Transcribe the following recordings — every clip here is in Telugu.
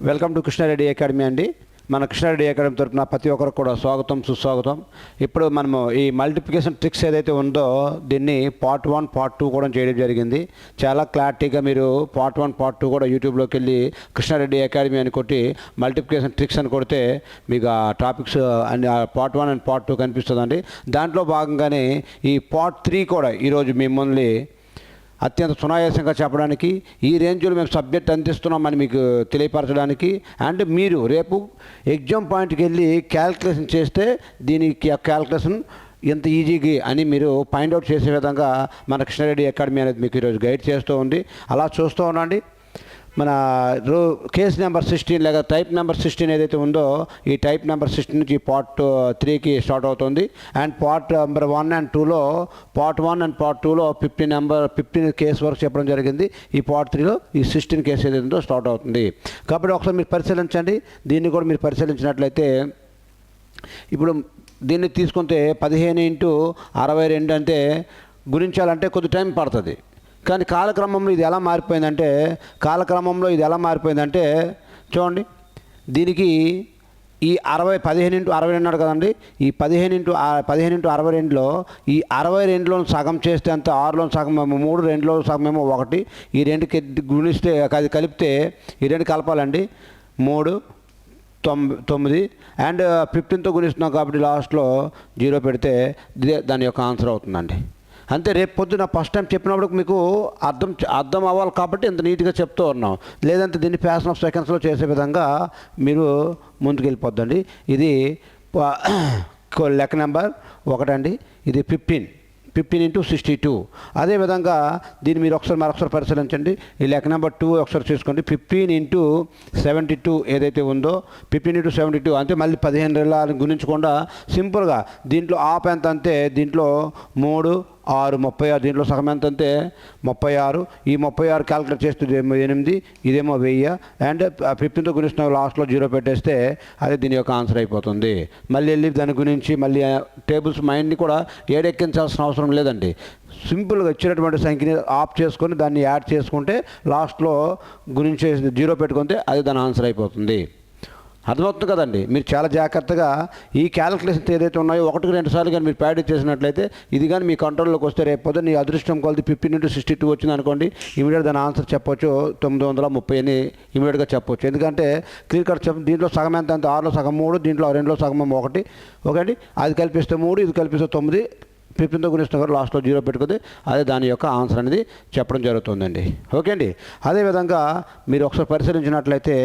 వెల్కమ్ టు కృష్ణారెడ్డి అకాడమీ అండి. మన కృష్ణారెడ్డి అకాడమీ తరపున ప్రతి ఒక్కరికి కూడా స్వాగతం సుస్వాగతం. ఇప్పుడు మనము ఈ మల్టిప్లికేషన్ ట్రిక్స్ ఏదైతే ఉందో దీన్ని పార్ట్ 1 పార్ట్ 2 కూడా చేయడం జరిగింది. చాలా క్లారిటీగా మీరు పార్ట్ 1 పార్ట్ 2 కూడా యూట్యూబ్లోకి వెళ్ళి కృష్ణారెడ్డి అకాడమీ అని కొట్టి మల్టిప్లికేషన్ ట్రిక్స్ అని కొడితే మీకు ఆ టాపిక్స్ అన్ని పార్ట్ 1 అండ్ పార్ట్ 2 కనిపిస్తుందండి. దాంట్లో భాగంగానే ఈ పార్ట్ 3 కూడా ఈరోజు మిమ్మల్ని అత్యంత సునాయాసంగా చెప్పడానికి, ఈ రేంజ్లో మేము సబ్జెక్ట్ అందిస్తున్నామని మీకు తెలియపరచడానికి, అండ్ మీరు రేపు ఎగ్జామ్ పాయింట్కి వెళ్ళి క్యాల్కులేషన్ చేస్తే దీనికి క్యాల్కులేషన్ ఎంత ఈజీగా అని మీరు పాయింట్ అవుట్ చేసే విధంగా మన కృష్ణారెడ్డి అకాడమీ అనేది మీకు ఈరోజు గైడ్ చేస్తూ ఉంది. అలా చూస్తూ ఉండండి. మన కేస్ నెంబర్ 16 లేక టైప్ నెంబర్ 16 ఏదైతే ఉందో ఈ టైప్ నెంబర్ 16 నుంచి పార్ట్ 3కి స్టార్ట్ అవుతుంది. అండ్ పార్ట్ నెంబర్ 1 అండ్ 2లో పార్ట్ 1 అండ్ పార్ట్ 2లో 15 కేసు వరకు చెప్పడం జరిగింది. ఈ పార్ట్ 3లో ఈ 16 కేసు ఏదైతే ఉందో స్టార్ట్ అవుతుంది. కాబట్టి ఒకసారి మీరు పరిశీలించండి. దీన్ని కూడా మీరు పరిశీలించినట్లయితే ఇప్పుడు దీన్ని తీసుకుంటే 15 × 62 అంటే గుణించాలంటే కొద్ది టైం పడుతుంది. కానీ కాలక్రమంలో ఇది ఎలా మారిపోయిందంటే చూడండి, దీనికి ఈ 15 × 62 అన్నాడు కదండి. ఈ 15 × 62లో ఈ 62లో సగం చేస్తే అంత 6లో సగం ఏమో 3, 2లో సగం ఏమో 1. ఈ రెండుకి గుణిస్తే అది కలిపితే ఈ రెండు కలపాలండి 3, 9 అండ్ 15తో గుణిస్తున్నాం కాబట్టి లాస్ట్లో 0 పెడితే దాని యొక్క ఆన్సర్ అవుతుందండి. అంతే. రేపు పొద్దున ఫస్ట్ టైం చెప్పినప్పుడు మీకు అర్థం అవ్వాలి కాబట్టి ఇంత నీట్గా చెప్తూ ఉన్నాం. లేదంటే దీన్ని ఫ్యాషన్ ఆఫ్ సెకండ్స్లో చేసే విధంగా మీరు ముందుకు వెళ్ళిపోద్దండి. ఇది లెక్క నెంబర్ 1 అండి. ఇది 15 × 62. అదేవిధంగా దీన్ని మీరు మరొకసారి పరిశీలించండి. ఈ లెక్క నెంబర్ 2 ఒకసారి చూసుకోండి. 15 × 72 ఏదైతే ఉందో 15 × 72 అంటే మళ్ళీ 15 అని గుణించకుండా సింపుల్గా దీంట్లో ఆప్ ఎంత అంటే దీంట్లో 3, 6, 36. దీంట్లో సగం ఎంత అంటే 36. ఈ 36 క్యాలిక్యులేట్ చేస్తే ఇదేమో 8, ఇదేమో 1000 అండ్ 15తో గుణిస్తున్న లాస్ట్లో 0 పెట్టేస్తే అదే దీని యొక్క ఆన్సర్ అయిపోతుంది. మళ్ళీ వెళ్ళి దాని గురించి మళ్ళీ టేబుల్స్ మైండ్ని కూడా ఏడెక్కించాల్సిన అవసరం లేదండి. సింపుల్గా ఇచ్చినటువంటి సంఖ్యని ఆఫ్ చేసుకొని దాన్ని యాడ్ చేసుకుంటే లాస్ట్లో గురించి 0 పెట్టుకుంటే అది దాని ఆన్సర్ అయిపోతుంది. అర్థమవుతుంది కదండి. మీరు చాలా జాగ్రత్తగా ఈ క్యాలిక్యులేషన్స్ ఏదైతే ఉన్నాయో 1-2 సార్లు కానీ మీరు ప్రాక్టీస్ చేసినట్లయితే ఇది కానీ మీ కంట్రోల్లోకి వస్తే రేపు పొద్దున్న నీ అదృష్టం కొలిది 15 × 62 వచ్చింది అనుకోండి, ఇమీడియట్ దాని ఆన్సర్ చెప్పొచ్చు 930 అని ఇమీడియట్గా చెప్పొచ్చు. ఎందుకంటే క్లియర్ కట్ దీంట్లో సగం ఎంత అంటే 6లో సగం 3, దీంట్లో 2లో సగం 1. ఓకే అండి. అది కలిపిస్తే 3, ఇది కలిపిస్తే 9. 15తో గుణిస్తున్న కూడా లాస్ట్లో 0 పెట్టుకుంది అదే దాని యొక్క ఆన్సర్ అనేది చెప్పడం జరుగుతుందండి. ఓకే అండి. అదేవిధంగా మీరు ఒకసారి పరిశీలించినట్లయితే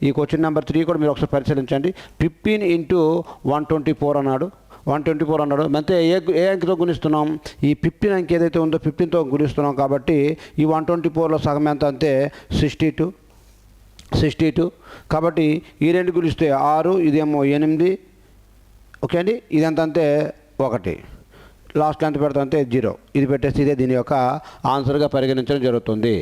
ఈ క్వశ్చన్ నెంబర్ 3 కూడా మీరు ఒకసారి పరిశీలించండి. 15 × 124 అన్నాడు. 124 అన్నాడు. అంటే ఏ అంకెతో గుణిస్తున్నాం? ఈ 15 అంకె ఏదైతే ఉందో 15తో గుణిస్తున్నాం కాబట్టి ఈ 124లో సగం ఎంత అంటే 62. కాబట్టి ఈ రెండు గుణిస్తే 6, ఇదేమో 8. ఓకే అండి. ఇదంతా అంటే 1. లాస్ట్ ఎంత పెడతా అంటే 0. ఇది పెట్టేస్తే ఇదే దీని యొక్క ఆన్సర్గా పరిగణించడం జరుగుతుంది.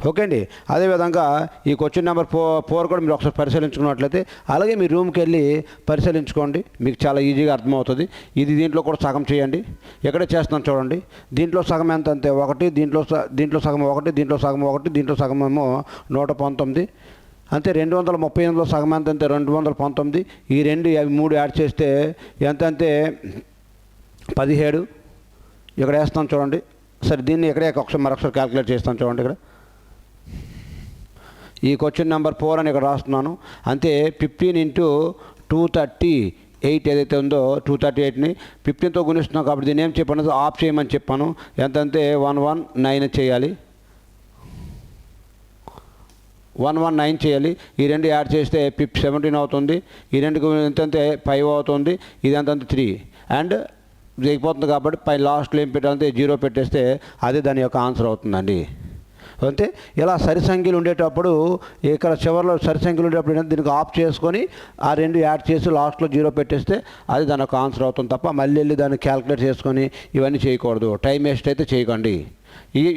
ఓకే అండి. అదేవిధంగా ఈ క్వశ్చన్ నెంబర్ 4 కూడా మీరు ఒకసారి పరిశీలించుకున్నట్లయితే అలాగే మీ రూమ్కి వెళ్ళి పరిశీలించుకోండి. మీకు చాలా ఈజీగా అర్థమవుతుంది. ఇది దీంట్లో కూడా సగం చేయండి. ఎక్కడే చేస్తున్నాను చూడండి. దీంట్లో సగం ఎంత అంటే 1, దీంట్లో సగం 1, దీంట్లో సగం 1, దీంట్లో సగం ఏమో 119. అంతే. 238లో సగం ఎంత అంటే 219. ఈ రెండు అవి 3 యాడ్ చేస్తే ఎంత అంటే 17. ఇక్కడ వేస్తాను చూడండి. సరే దీన్ని ఇక్కడే మరొకసారి క్యాలిక్యులేట్ చేస్తాను చూడండి. ఇక్కడ ఈ క్వశ్చన్ నెంబర్ 4 అని ఇక్కడ రాస్తున్నాను. అంతే. 15 × 238 ఏదైతే ఉందో 238ని 15తో గుణిస్తున్నాం కాబట్టి దీన్ని ఏం చెప్పాను? ఆఫ్ చేయమని చెప్పాను. ఎంతంటే 119 చేయాలి. 119 చేయాలి. ఈ రెండు యాడ్ చేస్తే 17 అవుతుంది. ఈ రెండుకు ఎంతంటే 5 అవుతుంది. ఇది ఎంతంటే 3 అండ్ అయిపోతుంది. కాబట్టి పై లాస్ట్లో ఏం పెట్టాలంటే 0 పెట్టేస్తే అదే దాని యొక్క ఆన్సర్ అవుతుందండి. అంతే. ఇలా సరి సంఖ్యలు ఉండేటప్పుడు ఇక్కడ చివరిలో సరి సంఖ్యలు ఉండేటప్పుడు దీనికి ఆఫ్ చేసుకొని ఆ రెండు యాడ్ చేసి లాస్ట్లో 0 పెట్టేస్తే అది దాని యొక్క ఆన్సర్ అవుతుంది తప్ప మళ్ళీ వెళ్ళి దాన్ని క్యాలిక్యులేట్ చేసుకొని ఇవన్నీ చేయకూడదు. టైం వేస్ట్ అయితే చేయకండి.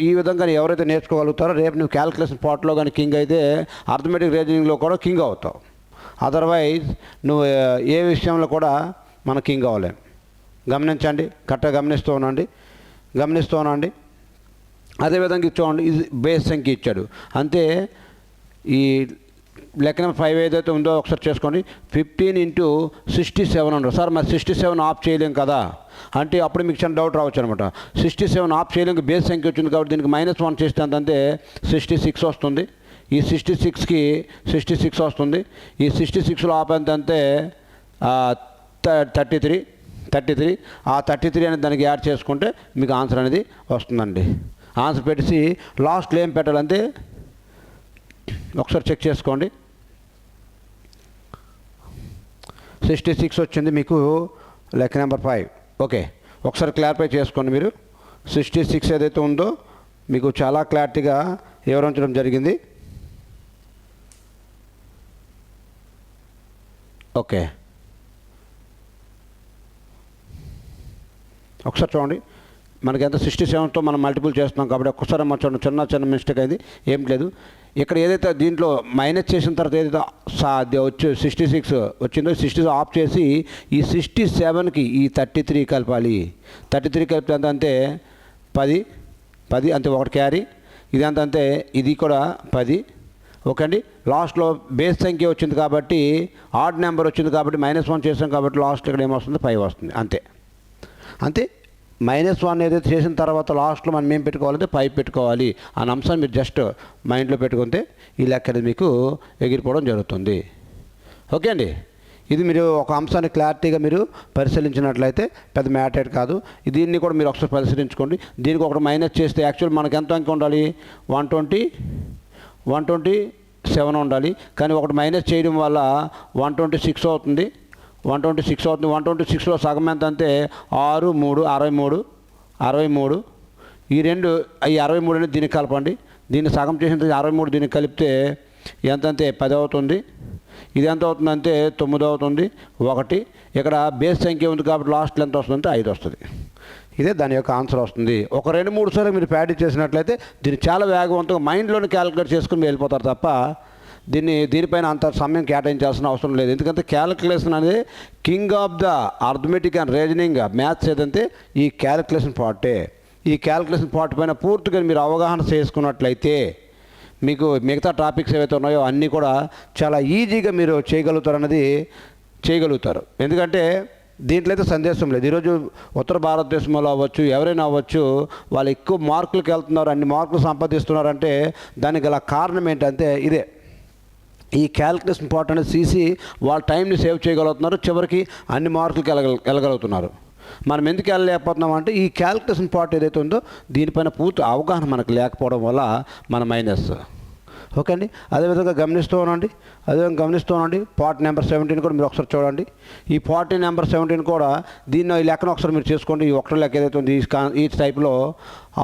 ఈ విధంగా ఎవరైతే నేర్చుకోగలుగుతారో రేపు నువ్వు క్యాలిక్యులేషన్ పార్ట్లో కానీ కింగ్ అయితే అర్థమెటిక్ రీజనింగ్లో కూడా కింగ్ అవుతావు. అదర్వైజ్ నువ్వు ఏ విషయంలో కూడా మన కింగ్ అవ్వలేం. గమనించండి. కరెక్ట్గా గమనిస్తూ ఉండండి. అదేవిధంగా చూడండి. ఇది బేస్ సంఖ్య ఇచ్చాడు. అంతే. ఈ లెక్క నెంబర్ 5 ఏదైతే ఉందో ఒకసారి చేసుకోండి. 15 ఇంటూ 6700. సార్ మరి 67 ఆఫ్ చేయలేం కదా అంటే అప్పుడు మీకు చిన్న డౌట్ రావచ్చు అనమాట. 67 ఆఫ్ చేయలేం, బేస్ సంఖ్య వచ్చింది కాబట్టి దీనికి -1 చేస్తే అంతంటే 66 వస్తుంది. ఈ 66కి 66 వస్తుంది. ఈ 66లో ఆఫ్ ఎంతంటే 33. ఆ 33 అనేది దానికి యాడ్ చేసుకుంటే మీకు ఆన్సర్ అనేది వస్తుందండి. ఆన్సర్ పెట్టేసి లాస్ట్లో ఏం పెట్టాలంటే ఒకసారి చెక్ చేసుకోండి. 66 వచ్చింది మీకు లెక్క నెంబర్ 5. ఓకే, ఒకసారి క్లారిఫై చేసుకోండి. మీరు 66 ఏదైతే ఉందో మీకు చాలా క్లారిటీగా వివరించడం జరిగింది. ఓకే, ఒకసారి చూడండి. మనకి ఎంత 67తో మనం మల్టిపుల్ చేస్తున్నాం కాబట్టి ఒక్కసారి మనం చూడండి, చిన్న మిస్టేక్ అయింది, ఏం లేదు. ఇక్కడ ఏదైతే దీంట్లో మైనస్ చేసిన తర్వాత ఏదైతే వచ్చి 66 వచ్చిందో 66 ఆఫ్ చేసి ఈ 67కి ఈ 33 కలపాలి. 33 కలిపితే ఎంత అంటే 10 అంతే, ఒకటి క్యారీ. ఇది ఎంత అంటే ఇది కూడా 10. ఓకే అండి. లాస్ట్లో బేస్ సంఖ్య వచ్చింది కాబట్టి ఆడ్ నెంబర్ వచ్చింది కాబట్టి -1 చేసాం కాబట్టి లాస్ట్ ఇక్కడ ఏమొస్తుంది 5 వస్తుంది. అంతే. -1 ఏదైతే చేసిన తర్వాత లాస్ట్లో మనం ఏం పెట్టుకోవాలంటే 5 పెట్టుకోవాలి అనే అంశాన్ని మీరు జస్ట్ మైండ్లో పెట్టుకుంటే ఈ లెక్క అనేది మీకు ఎగిరిపోవడం జరుగుతుంది. ఓకే అండి. ఇది మీరు ఒక అంశాన్ని క్లారిటీగా మీరు పరిశీలించినట్లయితే పెద్ద మ్యాటర్ కాదు. దీన్ని కూడా మీరు ఒకసారి పరిశీలించుకోండి. దీనికి ఒకటి మైనస్ చేస్తే యాక్చువల్ మనకు ఎంత అంక ఉండాలి, 127 ఉండాలి. కానీ ఒకటి మైనస్ చేయడం వల్ల 126 అవుతుంది. 126లో సగం ఎంత అంటే 6, 3, 63. ఈ 63 అనేది దీనికి కలపండి. దీన్ని సగం చేసిన 63 దీనికి కలిపితే ఎంత అంటే 10 అవుతుంది. ఇది ఎంత అవుతుందంటే 9 అవుతుంది. 1 ఇక్కడ బేస్ సంఖ్య ఉంది కాబట్టి లాస్ట్ ఎంత వస్తుందంటే 5 వస్తుంది. ఇదే దాని యొక్క ఆన్సర్ వస్తుంది. ఒక 2-3 సార్లు మీరు ప్రాక్టీస్ చేసినట్లయితే దీన్ని చాలా వేగవంతంగా మైండ్లోనే క్యాలిక్యులేట్ చేసుకుని వెళ్ళిపోతారు తప్ప దీనిపైన అంత సమయం కేటాయించాల్సిన అవసరం లేదు. ఎందుకంటే క్యాలిక్యులేషన్ అనేది king of the arithmetic and reasoning maths ఏదంటే ఈ క్యాలిక్యులేషన్ పార్టే. ఈ క్యాలిక్యులేషన్ పార్ట్ పైన పూర్తిగా మీరు అవగాహన చేసుకున్నట్లయితే మీకు మిగతా టాపిక్స్ ఏవైతే ఉన్నాయో అన్నీ కూడా చాలా ఈజీగా మీరు చేయగలుగుతారు. ఎందుకంటే దీంట్లో అయితే సందేశం లేదు. ఈరోజు ఉత్తర భారతదేశంలో అవ్వచ్చు, ఎవరైనా అవ్వచ్చు, వాళ్ళు ఎక్కువ మార్కులకు వెళ్తున్నారు, అన్ని మార్కులు సంపాదిస్తున్నారంటే దానికి గల కారణం ఏంటంటే ఇదే, ఈ క్యాలిక్యులేషన్ పార్ట్ అనేది తీసి వాళ్ళ టైంని సేవ్ చేయగలుగుతున్నారు, చివరికి అన్ని మార్కులకి వెళ్ళగలుగుతున్నారు. మనం ఎందుకు వెళ్ళలేకపోతున్నాం అంటే ఈ క్యాలిక్యులేషన్ పార్ట్ ఏదైతే ఉందో దీనిపైన పూర్తి అవగాహన మనకు లేకపోవడం వల్ల మన మైనస్. ఓకే అండి. అదేవిధంగా గమనిస్తూ ఉండండి. పార్ట్ నెంబర్ 17 కూడా మీరు ఒకసారి చూడండి. ఈ పార్ట్ నెంబర్ 17 కూడా దీన్ని ఈ లెక్కను ఒకసారి మీరు చేసుకోండి. ఈ ఒకటి లెక్క ఏదైతే ఉంది ఈ టైప్లో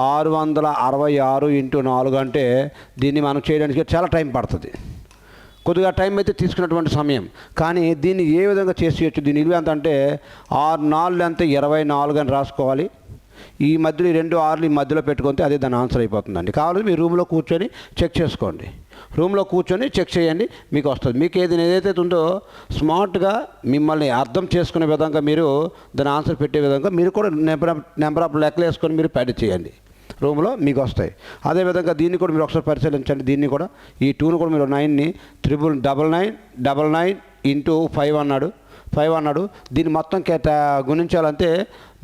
666 × 4 అంటే దీన్ని మనం చేయడానికి చాలా టైం పడుతుంది. కొద్దిగా టైం అయితే తీసుకున్నటువంటి సమయం. కానీ దీన్ని ఏ విధంగా చేసేయచ్చు, దీని విలువ ఎంత అంటే 6 4 అంటే 24 అని రాసుకోవాలి. ఈ మధ్యలో ఈ 2 6లు ఈ మధ్యలో పెట్టుకుంటే అదే దాని ఆన్సర్ అయిపోతుందండి. కావాలి మీ రూమ్లో కూర్చొని చెక్ చేసుకోండి. రూమ్లో కూర్చొని చెక్ చేయండి, మీకు వస్తుంది. మీకు ఏదైతే ఉందో స్మార్ట్గా మిమ్మల్ని అర్థం చేసుకునే విధంగా మీరు దాని ఆన్సర్ పెట్టే విధంగా మీరు కూడా నెంబర్ ఆఫ్ లెక్కలు వేసుకొని మీరు ప్రాక్టీస్ చేయండి. రూమ్లో మీకు వస్తాయి. అదేవిధంగా దీన్ని కూడా మీరు ఒకసారి పరిశీలించండి. దీన్ని కూడా ఈ 2ను కూడా మీరు 9ని 999 × 5 అన్నాడు. దీన్ని మొత్తం గుణించాలంటే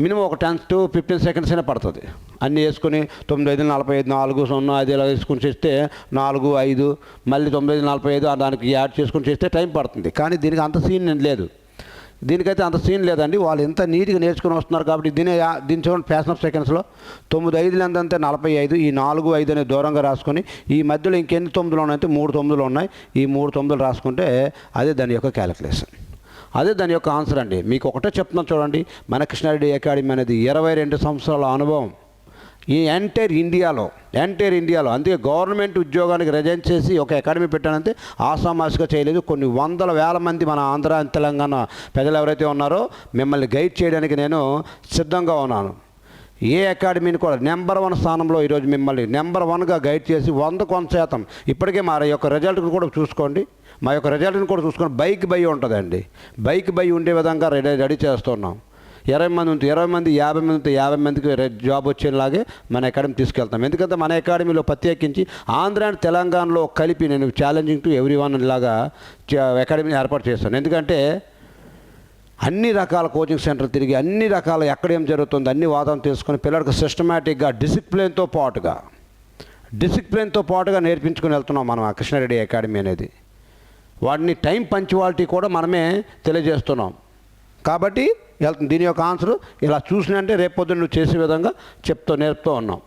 మినిమం ఒక 10 to 15 seconds అయినా పడుతుంది. అన్నీ వేసుకొని 9 5 45 4 0 5 ఇలా వేసుకొని చేస్తే 4 5 మళ్ళీ 9 45 దానికి యాడ్ చేసుకొని చేస్తే టైం పడుతుంది. కానీ దీనికి అంత సీన్ లేదు. దీనికైతే అంత సీన్ లేదండి. వాళ్ళు ఎంత నీట్గా నేర్చుకుని వస్తున్నారు కాబట్టి దీని చూడండి ఫ్యాషన్ ఆఫ్ సెకండ్స్లో 9 5 ఎంతంటే 45. ఈ 4 5 అనేది దూరంగా రాసుకొని ఈ మధ్యలో ఇంకెన్ని 9లు ఉన్నాయంటే 3 9లు ఉన్నాయి. ఈ 3 9లు రాసుకుంటే అదే దాని యొక్క క్యాలిక్యులేషన్, అదే దాని యొక్క ఆన్సర్ అండి. మీకు ఒకటే చెప్తున్నాను చూడండి, మన కృష్ణారెడ్డి అకాడమీ అనేది 22 సంవత్సరాల అనుభవం ఈ ఎంటైర్ ఇండియాలో. అందుకే గవర్నమెంట్ ఉద్యోగానికి రిజైన్ చేసి ఒక అకాడమీ పెట్టానంటే ఆసామాసిగా చేయలేదు. కొన్ని వందల వేల మంది మన ఆంధ్ర తెలంగాణ ప్రజలు ఎవరైతే ఉన్నారో మిమ్మల్ని గైడ్ చేయడానికి నేను సిద్ధంగా ఉన్నాను. ఏ అకాడమీని కూడా నెంబర్ 1 స్థానంలో ఈరోజు మిమ్మల్ని నెంబర్ 1గా గైడ్ చేసి 100% ఇప్పటికే మా యొక్క రిజల్ట్ని కూడా చూసుకోండి. బైక్ బై ఉంటుందండి. బైక్ బై ఉండే విధంగా రెడీ చేస్తున్నాం. 20 మంది ఉంటే 20 మంది, 50 మంది ఉంటే 50 మందికి జాబ్ వచ్చేలాగే మన అకాడమీ తీసుకెళ్తాం. ఎందుకంటే మన అకాడమీలో ప్రత్యేకించి ఆంధ్ర అండ్ తెలంగాణలో కలిపి నేను ఛాలెంజింగ్ టు ఎవ్రీ వన్ ఇలాగా అకాడమీని ఏర్పాటు చేస్తాను. ఎందుకంటే అన్ని రకాల కోచింగ్ సెంటర్లు తిరిగి అన్ని రకాల ఎక్కడేం జరుగుతుంది అన్ని వాదన తెలుసుకొని పిల్లలకు సిస్టమేటిక్గా డిసిప్లిన్తో పాటుగా నేర్పించుకుని వెళ్తున్నాం మనం ఆ కృష్ణారెడ్డి అకాడమీ అనేది. వాటిని టైం పంచువాలిటీ కూడా మనమే తెలియజేస్తున్నాం. కాబట్టి వెళ్తుంది. దీని యొక్క ఆన్సర్ ఇలా చూసినంటే రేపు పొద్దున్న నువ్వు చేసే విధంగా నేర్పుతూ ఉన్నాం.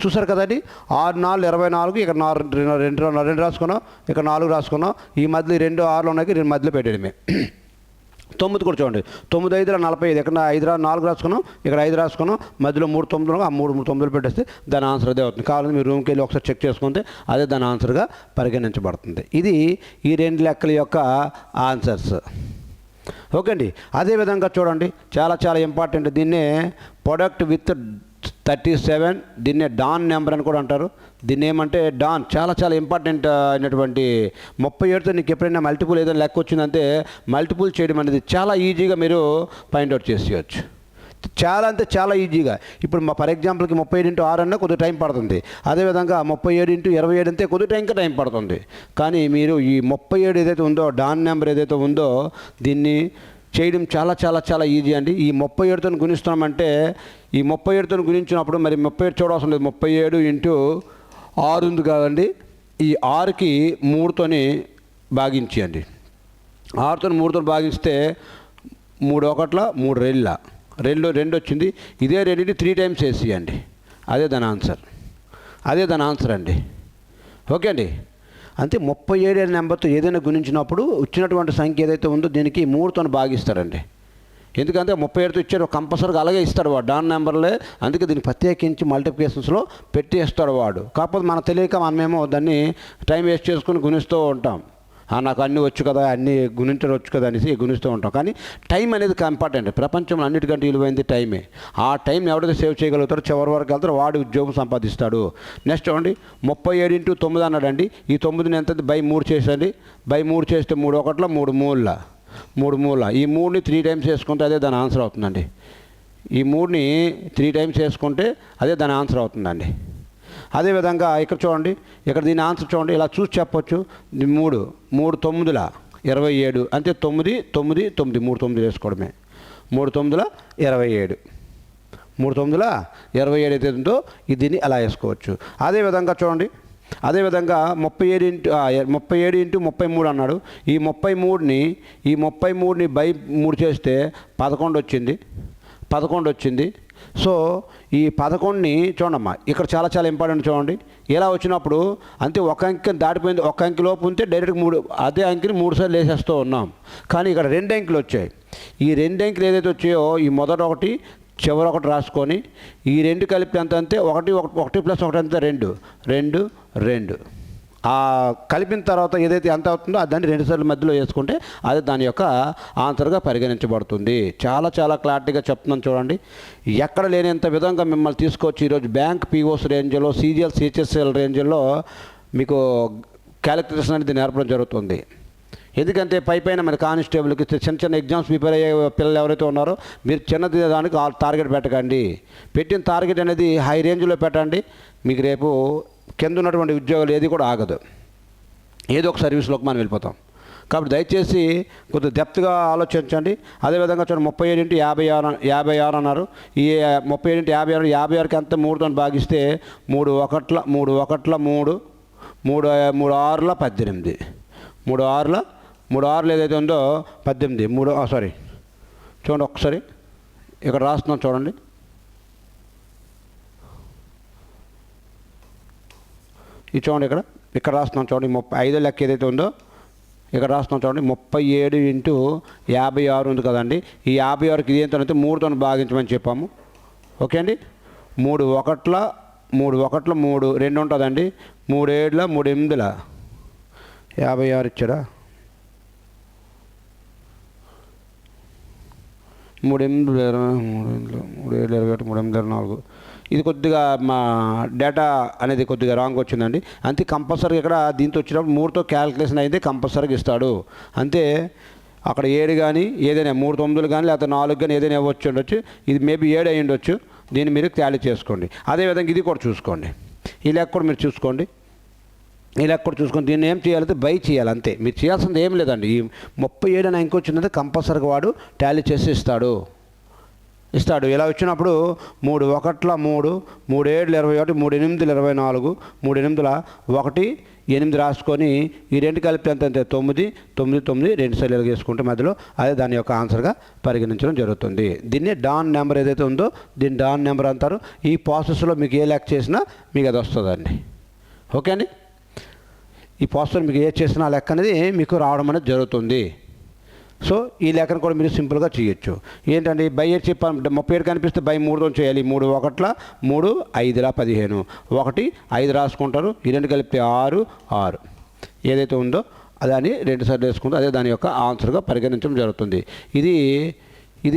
చూసారు కదండి. 6 4 24, ఇక్కడ 2 రాసుకున్నాం, ఇక్కడ 4 రాసుకున్నాం. ఈ మధ్యలో 2 6 ఉన్నాయి, 2 మధ్యలో పెట్టడమే. 9 కూడా చూడండి. 9 5 45, ఇక్కడ 5 4 రాసుకున్నాం, ఇక్కడ 5 రాసుకున్నాం, మధ్యలో 3 9, ఆ 3 9 పెట్టేస్తే దాని ఆన్సర్ అదే అవుతుంది. కావాలంటే మీరు రూమ్కి వెళ్ళి ఒకసారి చెక్ చేసుకుంటే అదే దాని ఆన్సర్గా పరిగణించబడుతుంది. ఇది ఈ 2 లెక్కల యొక్క ఆన్సర్స్. ఓకే అండి. అదేవిధంగా చూడండి, చాలా ఇంపార్టెంట్. దీన్నే ప్రొడక్ట్ విత్ 37, దీన్నే డాన్ నెంబర్ అని కూడా అంటారు. దీన్ని ఏమంటే డాన్ చాలా ఇంపార్టెంట్ అయినటువంటి 37తో నీకు ఎప్పుడైనా మల్టిపుల్ ఏదైనా లెక్క వచ్చిందంటే మల్టిపుల్ చేయడం అనేది చాలా ఈజీగా మీరు పాయింట్అవుట్ చేసేయచ్చు. చాలా ఈజీగా. ఇప్పుడు ఫర్ ఎగ్జాంపుల్కి 37 × 6 అన్నా కొద్దిగా టైం పడుతుంది. అదేవిధంగా 37 × 27 అంటే కొద్దిగా ఇంకా టైం పడుతుంది. కానీ మీరు ఈ 37 ఏదైతే ఉందో, డాన్ నెంబర్ ఏదైతే ఉందో, దీన్ని చేయడం చాలా ఈజీ అండి. ఈ 37తో గుణిస్తున్నామంటే ఈ 37తో గుణించినప్పుడు మరి 37 చూడవలసిన లేదు. 37 × 6 ఉంది కాదండి. ఈ 6కి 3తోని భాగించండి. 6తో 3తో భాగిస్తే 3 1 3 2 వచ్చింది. ఇదే 2ని 3 టైమ్స్ వేసేయండి. అదే దాని ఆన్సర్ అండి. ఓకే అండి. అంతే. 37 అనే నెంబర్తో ఏదైనా గుణించినప్పుడు వచ్చినటువంటి సంఖ్య ఏదైతే ఉందో దీనికి 3తో భాగిస్తారండి. ఎందుకంటే 37తో ఇచ్చాడు, కంపల్సరీగా అలాగే ఇస్తాడు వాడు డాన్ నెంబర్లే. అందుకే దీన్ని ప్రత్యేకించి మల్టిప్లికేషన్స్లో పెట్టేస్తాడు వాడు. కాకపోతే మన తెలియక మనమేమో దాన్ని టైం వేస్ట్ చేసుకుని గుణిస్తూ ఉంటాం. నాకు అన్నీ వచ్చు కదా, అన్నీ గుణించడం వచ్చు కదా అనేసి గుణిస్తూ ఉంటాం. కానీ టైం అనేది ఇంపార్టెంట్. ప్రపంచంలో అన్నిటికంటే విలువైంది టైమే. ఆ టైం ఎవరైతే సేవ్ చేయగలుగుతారో చివరి వరకు వెళ్తారో వాడు ఉద్యోగం సంపాదిస్తాడు. నెక్స్ట్ చూడండి, 37 × 9 అన్నాడండి. ఈ 9ని ఎంత బై 3 చేసండి. బై 3 చేస్తే 3 1 3 మూల. ఈ 3ని 3 టైమ్స్ వేసుకుంటే అదే దాని ఆన్సర్ అవుతుందండి. ఈ 3ని 3 టైమ్స్ వేసుకుంటే అదే దాని ఆన్సర్ అవుతుందండి. అదేవిధంగా ఇక్కడ చూడండి, ఇక్కడ దీని ఆన్సర్ చూడండి, ఇలా చూసి చెప్పొచ్చు. 3 9 27 అంటే 9 9 9 3 9 వేసుకోవడమే. 3 9 27 3 9 27 అయితే ఉందో దీన్ని అలా వేసుకోవచ్చు. అదేవిధంగా చూడండి, అదేవిధంగా 37 × 33 అన్నాడు. ఈ 33ని బై 3 చేస్తే 11 వచ్చింది. సో ఈ 11ని చూడమ్మా, ఇక్కడ చాలా ఇంపార్టెంట్. చూడండి, ఇలా వచ్చినప్పుడు అంతే ఒక అంకె దాటిపోయింది. ఒక అంకె లోపు ఉంటే డైరెక్ట్గా 3 అదే అంకెని 3 సార్లు వేసేస్తూ ఉన్నాం. కానీ ఇక్కడ 2 అంకెలు వచ్చాయి. ఈ 2 అంకెలు ఏదైతే వచ్చాయో ఈ మొదట 1 చివరి 1 రాసుకొని ఈ 2 కలిపి ఎంత అంటే 1 + 1 అంతే 2. ఆ కలిపిన తర్వాత ఏదైతే ఎంత అవుతుందో దాన్ని 2 సార్లు మధ్యలో వేసుకుంటే అది దాని యొక్క ఆన్సర్గా పరిగణించబడుతుంది. చాలా క్లారిటీగా చెప్తున్నాను చూడండి. ఎక్కడ లేనంత విధంగా మిమ్మల్ని తీసుకొచ్చి ఈరోజు బ్యాంక్ పీఓస్ రేంజ్లో, CGL CHSL రేంజ్లో మీకు క్యాలిక్యులేషన్ అనేది నేర్పడం జరుగుతుంది. ఎందుకంటే పైన మన కానిస్టేబుల్కి చిన్న ఎగ్జామ్స్ ప్రిపేర్ అయ్యే పిల్లలు ఎవరైతే ఉన్నారో మీరు చిన్నది దానికి టార్గెట్ పెట్టకండి. పెట్టిన టార్గెట్ అనేది హై రేంజ్లో పెట్టండి. మీకు రేపు కింద ఉన్నటువంటి ఉద్యోగాలు ఏది కూడా ఆగదు. ఏదో ఒక సర్వీస్లోకి మనం వెళ్ళిపోతాం. కాబట్టి దయచేసి కొద్దిగా డెప్త్గా ఆలోచించండి. అదేవిధంగా చూడండి, 37 × 56 అన్నారు. ఈ 37 × 56 56కి అంతా 3తో భాగిస్తే 3 1 3 3 3 6 18 3 6 ఏదైతే ఉందో 18 సారీ చూడండి ఒకసారి ఇక్కడ రాస్తున్నాం చూడండి. ఇది చూడండి, ఇక్కడ రాస్తున్నాం చూడండి. 35 లెక్క ఏదైతే ఉందో ఇక్కడ రాస్తున్నాం చూడండి. 37 × 56 ఉంది కదండి. ఈ 56కి ఇది ఏంటంటే 3తో భాగించమని చెప్పాము. ఓకే అండి. 3 1 3 2 ఉంటుందండి. 3 7 3 8 56 ఇచ్చాడా? 3 8 3 7 21 3 8 24. ఇది కొద్దిగా మా డేటా అనేది కొద్దిగా రాంగ్ వచ్చిందండి. అంతే. కంపల్సరీగా ఇక్కడ దీంతో వచ్చినప్పుడు 3తో క్యాలిక్యులేషన్ అయితే కంపల్సరీగా ఇస్తాడు. అంతే. అక్కడ 7 కానీ ఏదైనా 3 9లు కానీ లేకపోతే 4 కానీ ఏదైనా ఇవ్వచ్చు ఉండొచ్చు. ఇది మేబీ 7 అయ్యి ఉండొచ్చు. దీన్ని మీరు టాలీ చేసుకోండి. అదేవిధంగా ఇది కూడా చూసుకోండి. ఈ లెక్క కూడా మీరు చూసుకోండి. ఈ లెక్క కూడా చూసుకొని దీన్ని ఏం చేయాలంటే బై చేయాలి అంతే. మీరు చేయాల్సింది ఏం లేదండి. ఈ 37 అని అంకె వచ్చిందంటే కంపల్సరీగా వాడు టాలీ చేసి ఇస్తాడు. ఇలా వచ్చినప్పుడు 3 1ల 3, 3 7 21, 3 8 24, 3 8 1 8 రాసుకొని ఈ రెండు కలిపి ఎంత 9 9 9 2 సార్లు వేసుకుంటే మధ్యలో అదే దాని యొక్క ఆన్సర్గా పరిగణించడం జరుగుతుంది. దీన్ని డాన్ నెంబర్ ఏదైతే ఉందో దీన్ని డాన్ నెంబర్ అంటారు. ఈ ప్రాసెస్లో మీకు ఏ లెక్క చేసినా మీకు అది వస్తుందండి. ఓకే అండి. ఈ ప్రాసెస్లో మీకు ఏ చేసినా లెక్క అనేది మీకు రావడం అనేది జరుగుతుంది. సో ఈ లెక్కను కూడా మీరు సింపుల్గా చేయొచ్చు. ఏంటంటే బై 8 చెప్పాను. 37 కనిపిస్తే బై 3తో చేయాలి. 3 1ల 3, 5ల 15, 1 5 రాసుకుంటారు. ఈ రెండు కలిపితే 6 6 ఏదైతే ఉందో దాన్ని 2 సార్లు వేసుకుంటే అదే దాని యొక్క ఆన్సర్గా పరిగణించడం జరుగుతుంది. ఇది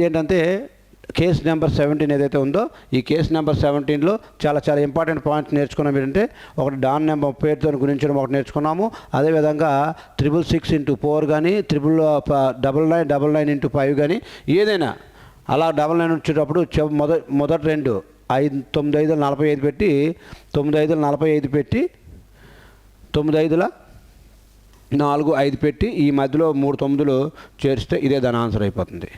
ఏంటంటే కేస్ నెంబర్ 17 ఏదైతే ఉందో ఈ కేస్ నెంబర్ 17లో చాలా ఇంపార్టెంట్ పాయింట్స్ నేర్చుకున్నాం. ఏంటంటే ఒకటి డాన్ నెంబర్ 37తో గురించడం ఒకటి నేర్చుకున్నాము. అదేవిధంగా 666 × 4 కానీ 999 × 5 కానీ ఏదైనా అలా 99 వచ్చేటప్పుడు మొదటి రెండు 9 5 45 పెట్టి 9 5 45 పెట్టి 9 5 4 5 పెట్టి ఈ మధ్యలో 3 9లు చేరిస్తే ఇదే దాని ఆన్సర్ అయిపోతుంది